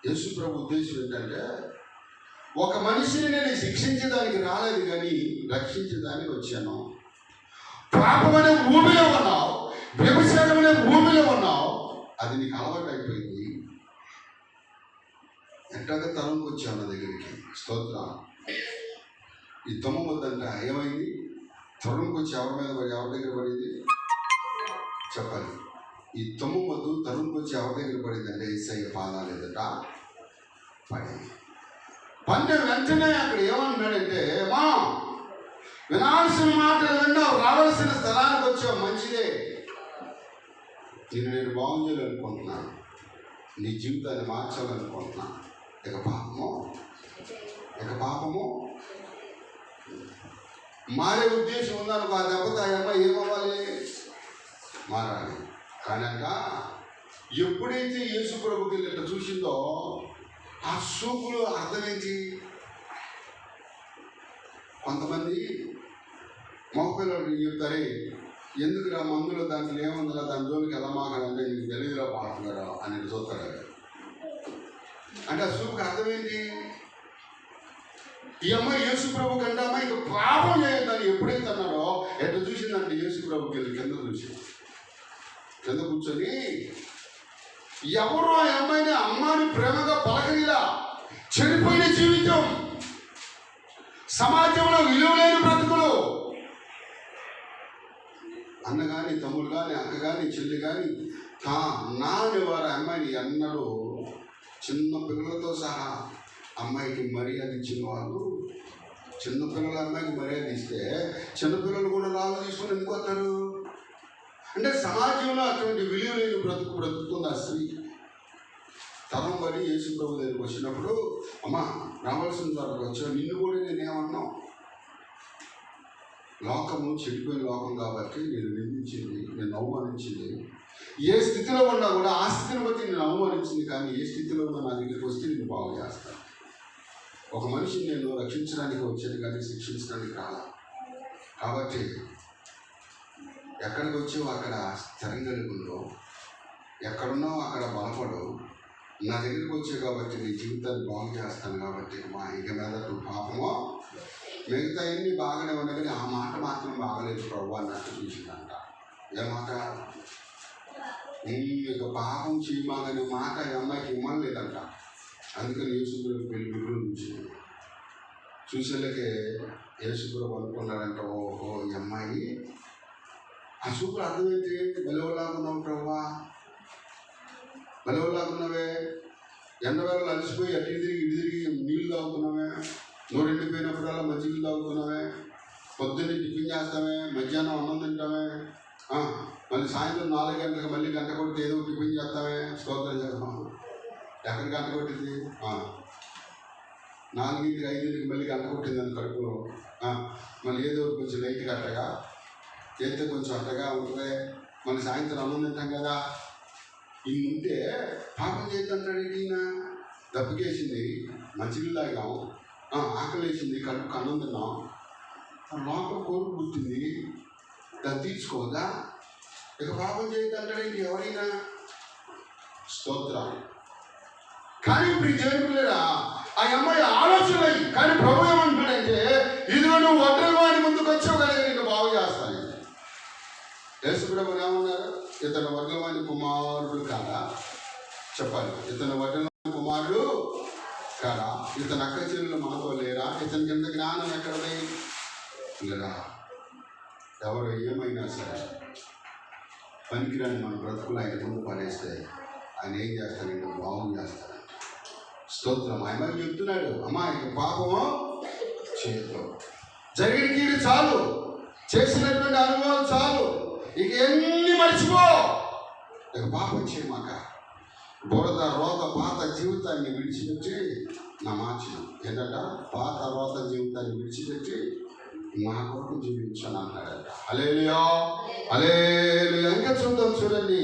యేసు ప్రభు ఉద్దేశం ఏంటంటే ఒక మనిషిని నేను శిక్షించడానికి రాలేదు కానీ రక్షించడానికి వచ్చాను. పాపం అనే భూమిలో ఉన్నావు, వ్యభిచారం అనే భూమిలో ఉన్నావు, అది నీకు అలవాటు అయిపోయింది. ఎట్లాగా తలంకి వచ్చావు నా దగ్గరికి. స్తోత్రం. ఈ తమ్ము వద్దంట ఏమైంది, తరుణ్కి వచ్చి ఎవరి మీద ఎవరి దగ్గర పడింది చెప్పాలి. ఈ తమ్ము వద్దు తరుణ్కి వచ్చి ఎవరి దగ్గర పడింది అంటే యేసయ్య పాదాలు ఎదుట పడింది. పడిన వెంటనే అక్కడ ఏమన్నాడంటే, మా వినాల్సిన మాటలు విన్నావు, రావాల్సిన స్థలానికి వచ్చావు, మంచిదే, నేను బాగు చేయాలనుకుంటున్నాను, నీ జీవితాన్ని మార్చాలనుకుంటున్నాను. ఇక పాపము మారే ఉద్దేశం ఉందనుకో, ఆ దెబ్బతో ఆ అమ్మాయి ఏమవ్వాలి, మారాలి. కానీ అంట ఎప్పుడైతే యేసు ప్రభుకి ఇట్లా చూసిందో ఆ చూపులో అర్థమేంటి. కొంతమంది మగపిల్లలు చెప్తారే, ఎందుకురా మందులో దాంట్లో ఏముందిరా, దాని జోలికి ఎలా మాట్లాడంటే నీకు తెలియదురా పాడుతున్నారా అని చూస్తాడు. అంటే ఆ చూపుకి అర్థమేంటి, ఈ అమ్మాయి యేసు ప్రభు కంటే అమ్మాయి ఇంకా పాపం చేయొద్దని ఎప్పుడైతే అన్నాడో ఎట్లా చూసిందంటే యేసు ప్రభుకి వెళ్ళి కింద కూర్చొని ఎవరు ఆ అమ్మాయిని అమ్మాయిని ప్రేమగా పలకరిలా, చెడిపోయిన జీవితం, సమాజంలో విలువలేని బ్రతుకులు, అన్న కానీ తమ్ముడు కానీ అక్క కానీ చెల్లి కానీ నాని వారి అమ్మాయిని ఎన్నడూ చిన్న పిల్లలతో సహా అమ్మాయికి మర్యాద ఇచ్చిన వాళ్ళు, చిన్నపిల్లల అమ్మాయికి మర్యాద ఇస్తే చిన్నపిల్లలు కూడా రాళ్ళు తీసుకుని ఎందుకు వస్తారు అంటే సమాజంలో అటువంటి విలువ లేని బ్రతుకుతుంది ఆ స్త్రీ. తరం పడి యేసు ప్రభు దగ్గరికి వచ్చినప్పుడు, అమ్మ రావాల్సిన దగ్గరకు వచ్చావు, నిన్ను కూడా నేనేమన్నావు, లోకము చెడిపోయిన లోకం కాబట్టి నేను నిందించింది, నేను అవమానించింది, ఏ స్థితిలో ఉన్నా కూడా ఆ స్థితిని బట్టి నేను అవమానించింది, కానీ ఏ స్థితిలో ఉన్నా నా దగ్గరికి వస్తే నేను బాగు చేస్తాను. ఒక మనిషిని నేను రక్షించడానికి వచ్చాను కానీ శిక్షించడానికి రాలా. కాబట్టి ఎక్కడికి వచ్చావు అక్కడ స్థిరంగా ఉందో, ఎక్కడున్నావు అక్కడ బలపడు, నా దగ్గరికి వచ్చావు కాబట్టి నీ జీవితాన్ని బాగు చేస్తాను కాబట్టి మా ఇక మీద పాపమో మిగతా ఎన్ని బాగానే ఉన్నాయి కానీ ఆ మాట మాత్రం బాగలేదు ప్రభు అన్నట్టు చూసిందంట. ఏ మాట, ఇక పాపం చేయమాగనే మాట ఈ అమ్మాయికి ఇవ్వలేదంట. అందుకని యేసుప్రభు పెళ్లి నుంచి చూసేళ్ళకే యేసుప్రభు అనుకున్నారంట, ఓహో ఈ అమ్మాయి ఆ సూపర్ అర్థమైతే బలవలాగున్నావు ప్రభా, బలవలాగున్నావే, ఎండవేళలు అలసిపోయి అటు తిరిగి నీళ్ళు తాగుతున్నావే, నోరు ఎండిపోయినప్పుడల్లా మంచినీళ్ళు తాగుతున్నావే, పొద్దున్నే టిఫిన్ చేస్తామే, మధ్యాహ్నం అన్నం తింటామే, మళ్ళీ సాయంత్రం 4 గంటలకు మళ్ళీ గంట కొడితే ఏదో టిఫిన్ చేస్తామే, స్తోత్రం చేస్తాం. ఎక్కడ గంట కొట్టింది? 4కి 5కి మళ్ళీ గంట కొట్టిందని కడుపు. మళ్ళీ ఏదో కొంచెం లైట్గా అట్టగా చేస్తే కొంచెం అట్టగా ఉంటుంది. మళ్ళీ సాయంత్రం అన్నం తింటాం కదా. ఇన్ని ఉంటే పాపం చేద్దంటాడు. ఈయన దెబ్బకేసింది, మంచినీళ్ళు తాగాం, ఆకలి వేసింది, కడుపుకి అన్నం తిన్నాం, లోపల కోరుకు పుట్టింది, దాన్ని తీర్చుకోదా? ఇక పాపం చేయొద్దంటాడేంటి ఎవరైనా? స్తోత్రం. కానీ ఇప్పుడు దేవుడులేరా ఆ అమ్మాయి ఆలోచనలు. కానీ ప్రభు ఏమంటాడంటే, ఇదిగో నువ్వు వడ్డల వాడి ముందుకు వచ్చావు కదా, నేను బాగు చేస్తాను. యేసు ప్రభు ఏమన్నారు? ఇతను వడ్డల వాడి కుమారుడు కాదా? చెప్పాలి. ఇతను వడ్డల వాడి కుమారుడు కాదా? ఇతను అక్క చెల్లెలు మనతో లేరా? ఇతని కింద జ్ఞానం ఎక్కడది? లేరా? ఎవరు ఏమైనా సరే పనికిరాని మన బ్రతుకులు ఆయన ముందు పడేస్తే ఆయన ఏం చేస్తాడంటే బాగు చేస్తాడంట. స్తోత్రం. ఆయన చెప్తున్నాడు, అమ్మా ఇక పాపము చేయదు, జరిగిన కీడు చాలు, చేసినటువంటి అనుభవాలు చాలు, ఇక ఎన్ని మర్చిపో, ఇక పాపం చేయమాక. బురద రోత పాత జీవితాన్ని విడిచిపెట్టి నా మార్చిన ఏంటంట, పాత రోత జీవితాన్ని విడిచిపెట్టి నా కొరకు జీవించాను అన్నాడట. హల్లెలూయా, హల్లెలూయా. ఇంకా చూడండి,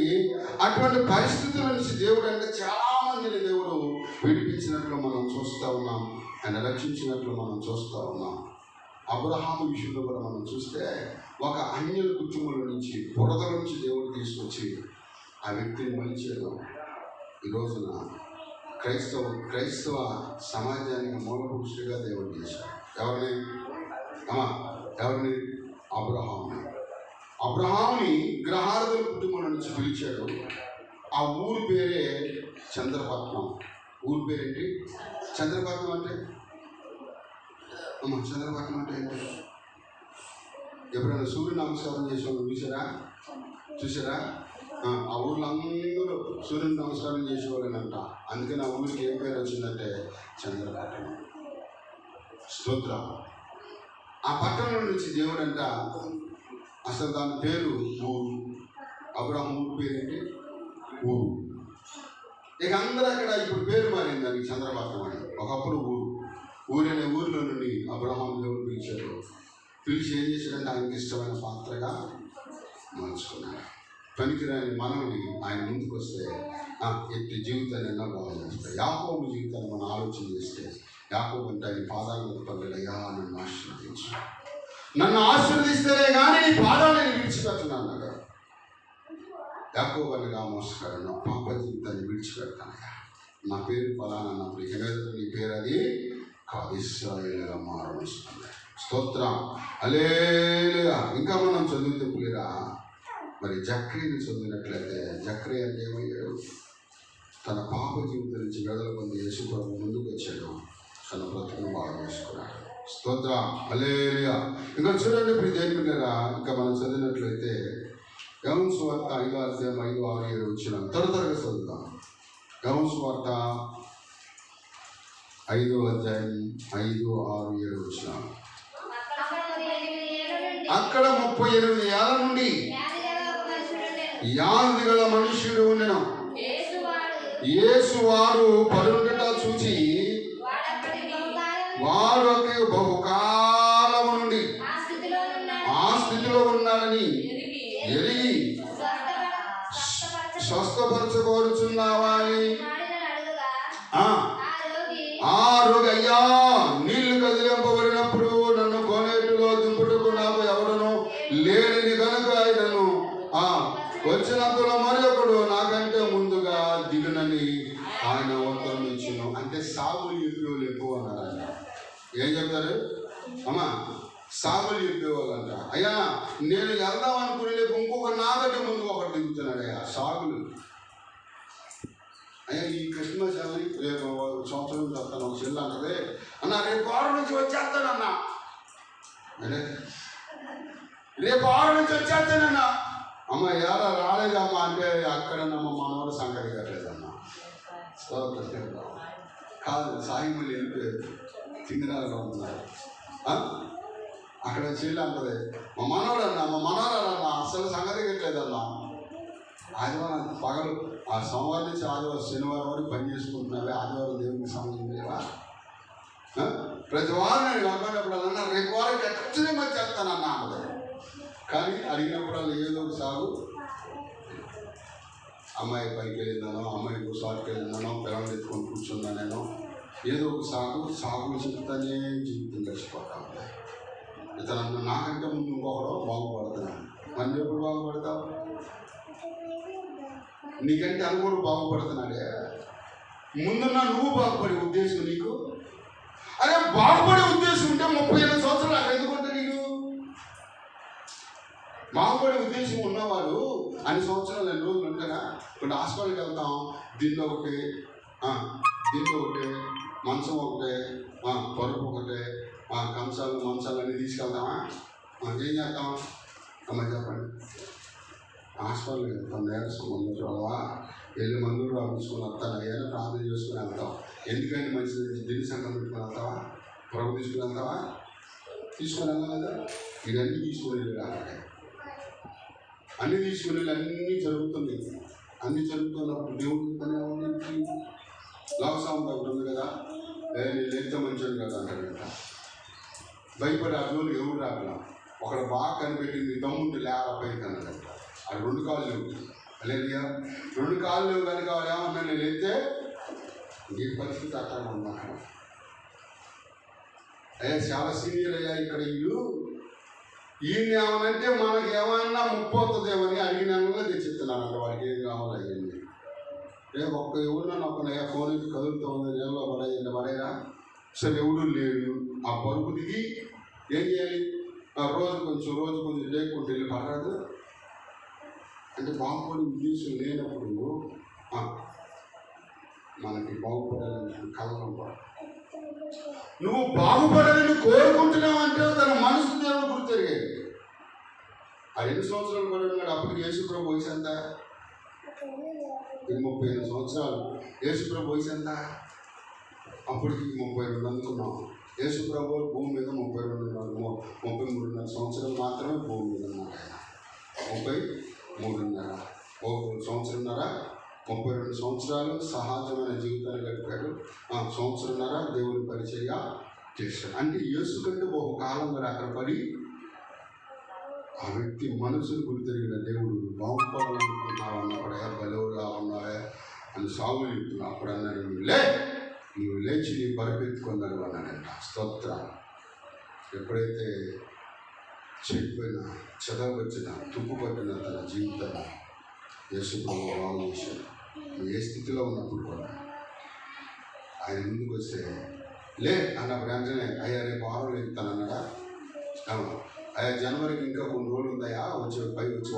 అటువంటి పరిస్థితుల నుంచి దేవుడు అంటే చాలా మందిని దేవుడు విడిపించినట్లు మనం చూస్తూ ఉన్నాం, ఆయన రక్షించినట్లు మనం చూస్తూ ఉన్నాం. అబ్రహాము విషయంలో కూడా మనం చూస్తే ఒక అన్యుల కుటుంబంలో నుంచి, బురద నుంచి దేవుడు తీసుకొచ్చి ఆ వ్యక్తిని మలిచేయడం ఈ రోజున క్రైస్తవ సమాజానికి మూలపురుషుడిగా దేవుడు చేశాడు. ఎవరిని? అబ్రహాముని గ్రహారదుల కుటుంబం నుంచి పిలిచాడు. ఆ ఊరి పేరే చంద్రపట్నం. ఊరి పేరేంటి? చంద్రపట్నం అంటే చంద్రపట్నం అంటే ఏంటి? ఎప్పుడైనా సూర్య నమస్కారం చేసేవాళ్ళు చూసారా? ఆ ఊళ్ళో అందరూ సూర్యుని నమస్కారం చేసేవాళ్ళనంట. అందుకని ఆ ఊరికి ఏం పేరు వచ్చిందంటే చంద్రపట్నం. స్తోత్రం. ఆ పట్టణం నుంచి దేవుడు అంట, అసలు దాని పేరు ఊరు. అబ్రహాం ఊరు పేరేంటి? ఊరు. ఇక అందరూ అక్కడ ఇప్పుడు పేరు మారింది దానికి చంద్రపట్నం అని. ఒకప్పుడు ఊరనే ఊరిలో నుండి అబ్రహాం దేవుడు పిలిచాడు. పిలిచి ఏం చేశాడంటే ఆయనకి ఇష్టమైన పాత్రగా మార్చుకున్నాడు. పనికిరాని మనల్ని ఆయన ముందుకు వస్తే ఎట్టి జీవితాన్ని ఎన్నో బాగా చేస్తాయి. యాకోబు జీవితాన్ని మనం ఆలోచన చేస్తే, యాకోబు అంటే ఆయన పాదాలను పల్లెలయ్యా నన్ను ఆశీర్వదిస్తేనే కానీ నీ పాదాలను విడిచిపెట్టను అన్నాడు. యాకోబు అనగా మోసగాడు, నా పాప జీవితాన్ని విడిచిపెడతానయ్యా, నా పేరు ఫలానా అన్నప్పుడు ఇక మీద నీ పేరు అది కాదు, ఇశ్రాయేలుగా మారవలసింది. స్తోత్రం. హల్లెలూయా. ఇంకా మనం చదివితే పులిరా, మరి జక్రియని చదివినట్లయితే, జక్రియ అంటే ఏమయ్యాడు? తన పాప జీవితం నుంచి విడుదల పొంది యేసు ప్రభు ముందుకు వచ్చాడు, తన బ్రతుకును బాగా చేసుకున్నాడు. స్తోత్రం. హల్లెలూయా. ఇంకా చూడండి ఇప్పుడు దేవునిరా, ఇంకా మనం చదివినట్లయితే యోహాను సువార్త 5వ అధ్యాయం 5, 6, 7 వచ్చిన త్వరగా చదువుతాం. యోహాను సువార్త 5వ అధ్యాయం 5, 6, 7 వచ్చిన. అక్కడ 38 ఏళ్ల నుండి వ్యాధి గల మనుష్యుడు ఉండెను. యేసు వారు పరుండట చూచి వాడు బహుకాలము నుండి ఆ స్థితిలో ఉన్నాడని ఎరిగి స్వస్థపరచుకోరుచున్నావా అని ఆ రోగి, అయ్యా నీళ్లు కదిలింపబడినప్పుడు నన్ను కోనేటిలో దింపుటకు నాకు ఎవడను లేడని కనుక ఆయనను వచ్చినంతలో మరి ఒకడు నాకంటే ముందుగా దిగునని ఆయన ఉత్తరం ఇచ్చాను. అంటే సాగులు చెప్పేవాళ్ళు ఎక్కువ అన్నారు. ఆయన ఏం చెప్తారు? అమ్మా సాగులు చెప్పేవాళ్ళంట. అయ్యా నేను వెళ్దాం అనుకునే లేక ఇంకొక నాకంటే ముందు ఒకటి దిగుతున్నాడు. అయ్యా సాగులు. అయ్యా ఈ క్రిస్మస్ అని రేపు సంవత్సరం చెప్తాను. ఒక చెల్లి అంటది, అన్న రేపు 6 నుంచి వచ్చేస్తానన్నా, రేపు 6 నుంచి వచ్చేస్తానన్నా. అమ్మ ఎలా రాలేదమ్మా అంటే అక్కడనమ్మ మనవాడు సంగతి కట్టలేదమ్మా. కాదు సాయంత్రం వెళ్ళిపోయారు, తింగరాలు ఉన్నారు. అక్కడ చెల్లి అంటది, మా మనవడన్నా అసలు సంగతి కట్టలేదన్నా. ఆదివారం పగలు ఆ సోమవారం నుంచి ఆదివారం శనివారం వరకు పని చేసుకుంటున్నావే, ఆదివారం దేవునికి సంబంధం లేవా? ప్రతి వారం నేను కలపడినప్పుడన్నా రేపు వారం ఖచ్చితంగా చేస్తానన్నా అన్నది. కానీ అడిగినప్పుడల్లా ఏదో ఒక సాగు, అమ్మాయి పనికి వెళ్ళిందనో, అమ్మాయి గుసాటుకి వెళ్ళిందనో, పిల్లలు ఎత్తుకొని కూర్చున్నా నేను, ఏదో ఒక సాగులు చెప్తానే జీవితం గడిచిపోతా ఉంది. ఇతను నాకంటే ముందు ఇంకొకడు బాగుపడుతున్నాను. మరి ఎప్పుడు బాగుపడతావు? నీకంటే అనుకోడు బాగుపడుతున్నాడే. ముందున్న నువ్వు బాగుపడే ఉద్దేశం నీకు? అరే బాగుపడే ఉద్దేశం ఉంటే 35 సంవత్సరాలు అక్కడ ఎందుకుంటే నీకు బాగుపడే ఉద్దేశం ఉన్నవాడు అన్ని సంవత్సరాలు 2 రోజులు ఉంటారా? ఇప్పుడు హాస్పిటల్కి వెళ్తాం, దీనిలో ఒకటి మంచం ఒకటే, పరుపు ఒకటే, మంచాలు అన్నీ తీసుకెళ్తామా? ఏం చేస్తాం? అమ్మ చెప్పండి. హాస్పిటల్కి వెళ్తాం, నీరసం మందు చూడవా, వెళ్ళి మందులు రాపించుకొని వస్తాను, అయ్యాను ప్రార్థన చేసుకుని వెళ్తాం. ఎందుకంటే మంచిది దిని సంఘం పెట్టుకుని వెళ్తావా? ప్రభు తీసుకుని వెళ్తావా? తీసుకుని వెళ్ళాలి కదా. ఇవన్నీ తీసుకుని వెళ్ళి రావాలి. అన్నీ తీసుకుని వెళ్ళి అన్నీ జరుగుతుంది. అన్నీ జరుగుతున్నప్పుడు దేవుడు లవసాం ఉంటుంది కదా, నేను ఎంత మంచిది కదా అంటాడంట. భయపడి ఆ రోజులు ఎవరు రాగల. ఒకడు బాగా కనిపెట్టింది, దమ్ముంటే లేరా పైకి అన్నాడంట. ఆ 2 కాళ్ళు లేవు. అలాగే 2 కాళ్ళు లేవు కనుక వాళ్ళు ఏమన్నా నేను వెళ్తే నీ పరిస్థితి అక్కడ ఉన్నాను. అయ్యా చాలా సీనియర్ అయ్యా ఇక్కడ ఈయన ఏమనంటే మనకి ఏమన్నా ముప్పొస్తుందేమని అడిగిన తెచ్చిస్తున్నానంట. వాడికి ఏం కావాలి అయ్యండి. ఒక్క ఎవరు నొక్కనయ్యా ఫోన్ అయితే కదులుతూ ఉంది, నీళ్ళలో పడేరా. సరే ఎవడు లేడు. ఆ పరుపు దిగి ఏం చేయాలి? రోజు కొంచెం లేకుంటే వెళ్ళి పడరాదు అంటే బాగుపడే ఉద్దేశం లేనప్పుడు మనకి బాగుపడాలని కలవడం పడ. నువ్వు బాగుపడాలని కోరుకుంటున్నావు అంటే తన మనసు దేవుడు గుర్తెరిగాడు. ఆ 2 సంవత్సరాలు పడినాడు. అప్పటికి యేసుప్రభు వయసు ఎంత? 38 సంవత్సరాలు. యేసుప్రభు వయసు ఎంత? అప్పటికి 32 అనుకున్నాం. యేసుప్రభు భూమి మీద 33.5 సంవత్సరాలు మాత్రమే భూమి మీద ఉన్నారు. ఆయన 33.5 సంవత్సరంన్నర 32 సంవత్సరాలు సహజమైన జీవితాన్ని గడిపాడు. సంవత్సరంన్నర దేవుని పరిచర్య చేశాడు. అంటే యేసు కంటే ఒక కాలం వరకు అక్కడ పడి ఆ వ్యక్తి మనసును గుర్తిరిగిన దేవుడు బాగుపడాలనుకుంటున్నావు అన్నప్పుడే బలవులా ఉన్నావే అని సాగు చెప్తున్నావు. అప్పుడు అన్నాడు, నువ్వు లేచి నీ పరిపెత్తుకున్నాడు అన్నాడంట. స్తోత్రం. ఎప్పుడైతే చెడిపోయిన చదవచ్చిన తుప్పు పట్టిన తన జీవితాన్ని యేసుప్రభు బాగు చేశాడు. నువ్వు ఏ స్థితిలో ఉన్నప్పుడు కూడా ఆయన ముందుకు వస్తే లే అన్నప్పుడు వెంటనే అయ్యా రేపు 6 ఎక్కుతానన్నాడా? అయ్యా జనవరికి ఇంకా కొన్ని రోజులు ఉందయా, వచ్చి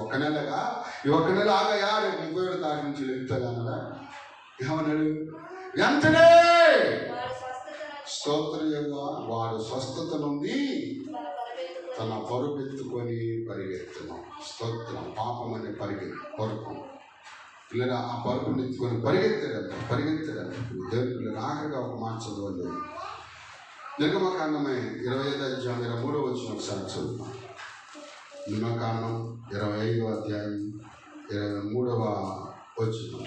1 నెలగా, ఈ 1 నెల ఆగయా, రేపు 37వ తారీఖు నుంచి ఎక్కుతాగా అన్నాడా? ఏమన్నాడు? వెంటనే స్తోత్రంగా వాడు స్వస్థత నుండి తన పరుపెత్తుకొని పరిగెత్తున్నాం. స్తోత్రం. పాపం అనే పరుపు పిల్లలు ఆ పరుపుని ఎత్తుకొని పరిగెత్తాడంట. దేవుని పిల్లలు ఆఖరిగా ఒక మాట చదవండి. నిర్గమకాండమే 25వ అధ్యాయం 23వ వచనం ఒకసారి చదువుతాం. నిర్గమకాండం 25వ అధ్యాయం 23వ వచనం.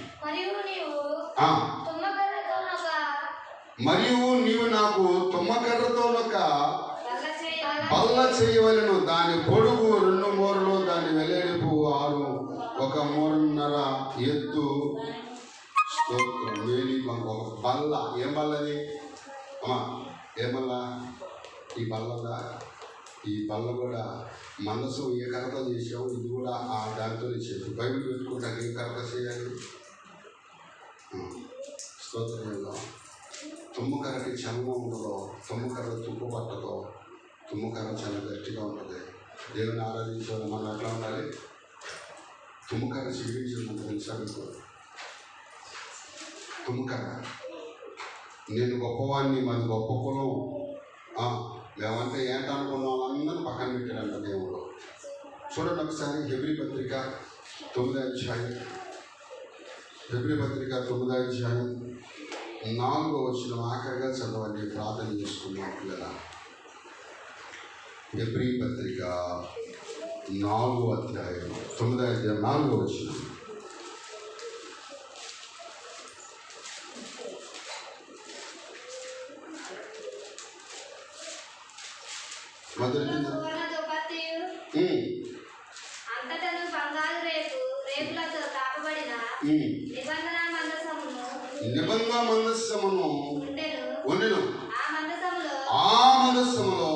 మరియు నీవు నాకు తుమ్మకర్రతోనొక బల్ల చేయవలెను. దాని పొడుగు 2 మూరలు, దాని వెల్లడిపు 6, 1 మూరన్నర ఎత్తు. స్తోత్రం. మేలి ఒక బల్ల. ఏం బల్లది అమ్మా? ఏ బల్ల? ఈ బల్లదా? ఈ బల్ల కూడా మనసు ఏ కర్రతో చేసావు, ఇది కూడా ఆ దానితోనే చెప్పు. బైబిల్ పెట్టుకుంటే ఏ కర్ర చేయాలి? స్తోత్రం. తుమ్మకర్రకి చర్మం ఉండదో, తుమ్మకర్ర తుప్పు పట్టదో, తుమ్మకర్ర చాలా గట్టిగా ఉంటుంది. దేవుని ఆరాధించే మనం ఎట్లా ఉండాలి? తుమ్మకర్ర చిగిరించినంత తెలుసా? తుమ్మకర్ర నేను గొప్పవాడిని, మాది గొప్ప కులం, మేమంటే ఏంటనుకున్నాం అందరూ పక్కన పెట్టాడంట దేవుడు. చూడండి ఒకసారి హెబ్రీ పత్రిక 9వ అధ్యాయం, హెబ్రీ పత్రిక 9వ అధ్యాయం 4వ వచనం ఆఖరిగా చదవండి. ప్రార్థన చేసుకున్నాం పిల్లల. హెబ్రీ పత్రిక 4వ అధ్యాయం 9వ అధ్యాయం 4వ వచనం. మొదటి సువర్ణ దుపత్తియు అంతటను బంగారు రేపులతో తాపబడిన నిబంధన మందసమును ఉండెను. ఆ మందసములో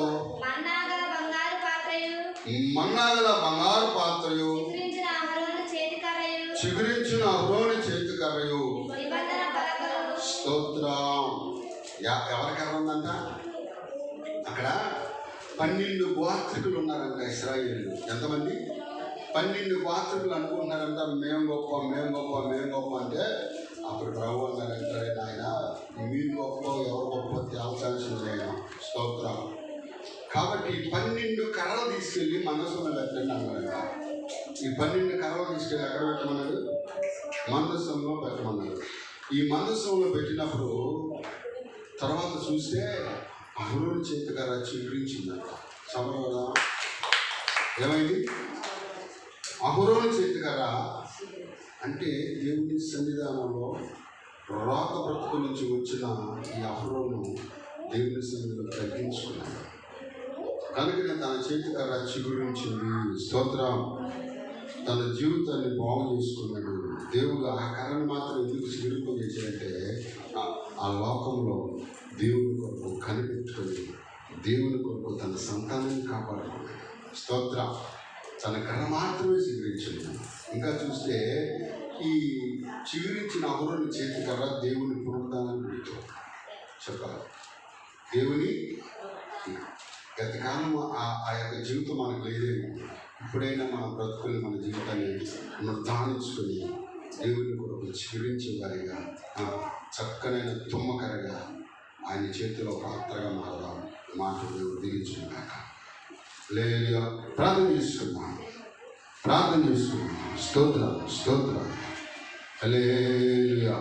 మన్నాగల బంగారు పాత్రయు చిగురించిన అహరోను చేతికర్రయు స్తోత్రం. ఎవరి కర్ర ఉందంట? అక్కడ 12 గోత్రికులు ఉన్నారంట ఇశ్రాయేలీయులు. ఎంతమంది? 12 గోత్రికులు అనుకుంటున్నారంట మేము గొప్ప అంటే అప్పుడు ప్రభు అన్నారంటే ఆయన మీరు గొప్ప ఎవరు గొప్ప తేల్చాల్సింది నేను. స్తోత్రం. కాబట్టి 12 కర్రలు తీసుకెళ్ళి మందసంలో పెట్టండి అన్నారంట. ఈ 12 కర్రలు తీసుకెళ్ళి ఎక్కడ పెట్టమన్నాడు? మందసంలో పెట్టమన్నాడు. ఈ మందసంలో పెట్టినప్పుడు తర్వాత చూస్తే అహరోను చేతికర్ర చిగురించిందంట. సమరంలో ఏమైంది? అహరోను చేతికర్ర అంటే దేవుని సన్నిధానంలో రాత బ్రతుకు నుంచి వచ్చిన ఈ అహరోను దేవుని సన్నిధిలో తగ్గించుకున్నాడు. కనుకనే తన చేతికర్ర చిగురించింది. స్తోత్రం. తన జీవితాన్ని బాగు చేసుకున్నాడు. దేవుడు ఆ కర్రను మాత్రం ఎందుకు చిగురింపజేశాడంటే ఆ లోకంలో దేవుని కొరకు కనిపెట్టుకొని దేవుని కొరకు తన సంతానాన్ని కాపాడుకున్నాడు. స్తోత్రం. తన కర్ర మాత్రమే చిగురించింది. ఇంకా చూస్తే ఈ చిగురించిన అహరోను చేతికర్ర దేవుని పునరుద్ధానం గుర్తు చెప్పాలి. దేవుని గతకాలం ఆ యొక్క జీవితం మనకు లేదేమో. ఇప్పుడైనా మన బ్రతుకుని మన జీవితాన్ని నిర్ధారించుకొని దేవుని కొరకు చిగురించే వారిగా చక్కనైన తుమ్మకరగా ఆయన చేతిలో పాత్రగా మారదాం. మాట దేవుడు దీవించుకున్నాక లేలుయా. ప్రార్థన చేసుకున్నాం. స్తోత్రం. హల్లెలూయా.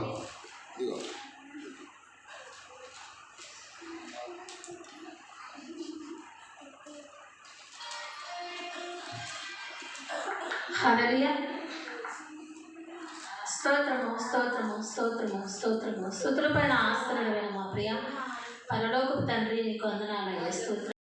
హల్లెలూయా. స్తోత్రము. స్తుతులపైన ఆస్తులైన మా ప్రియ పరలోకపు తండ్రి నీకు వందనాలయ్యా. స్తోత్రం.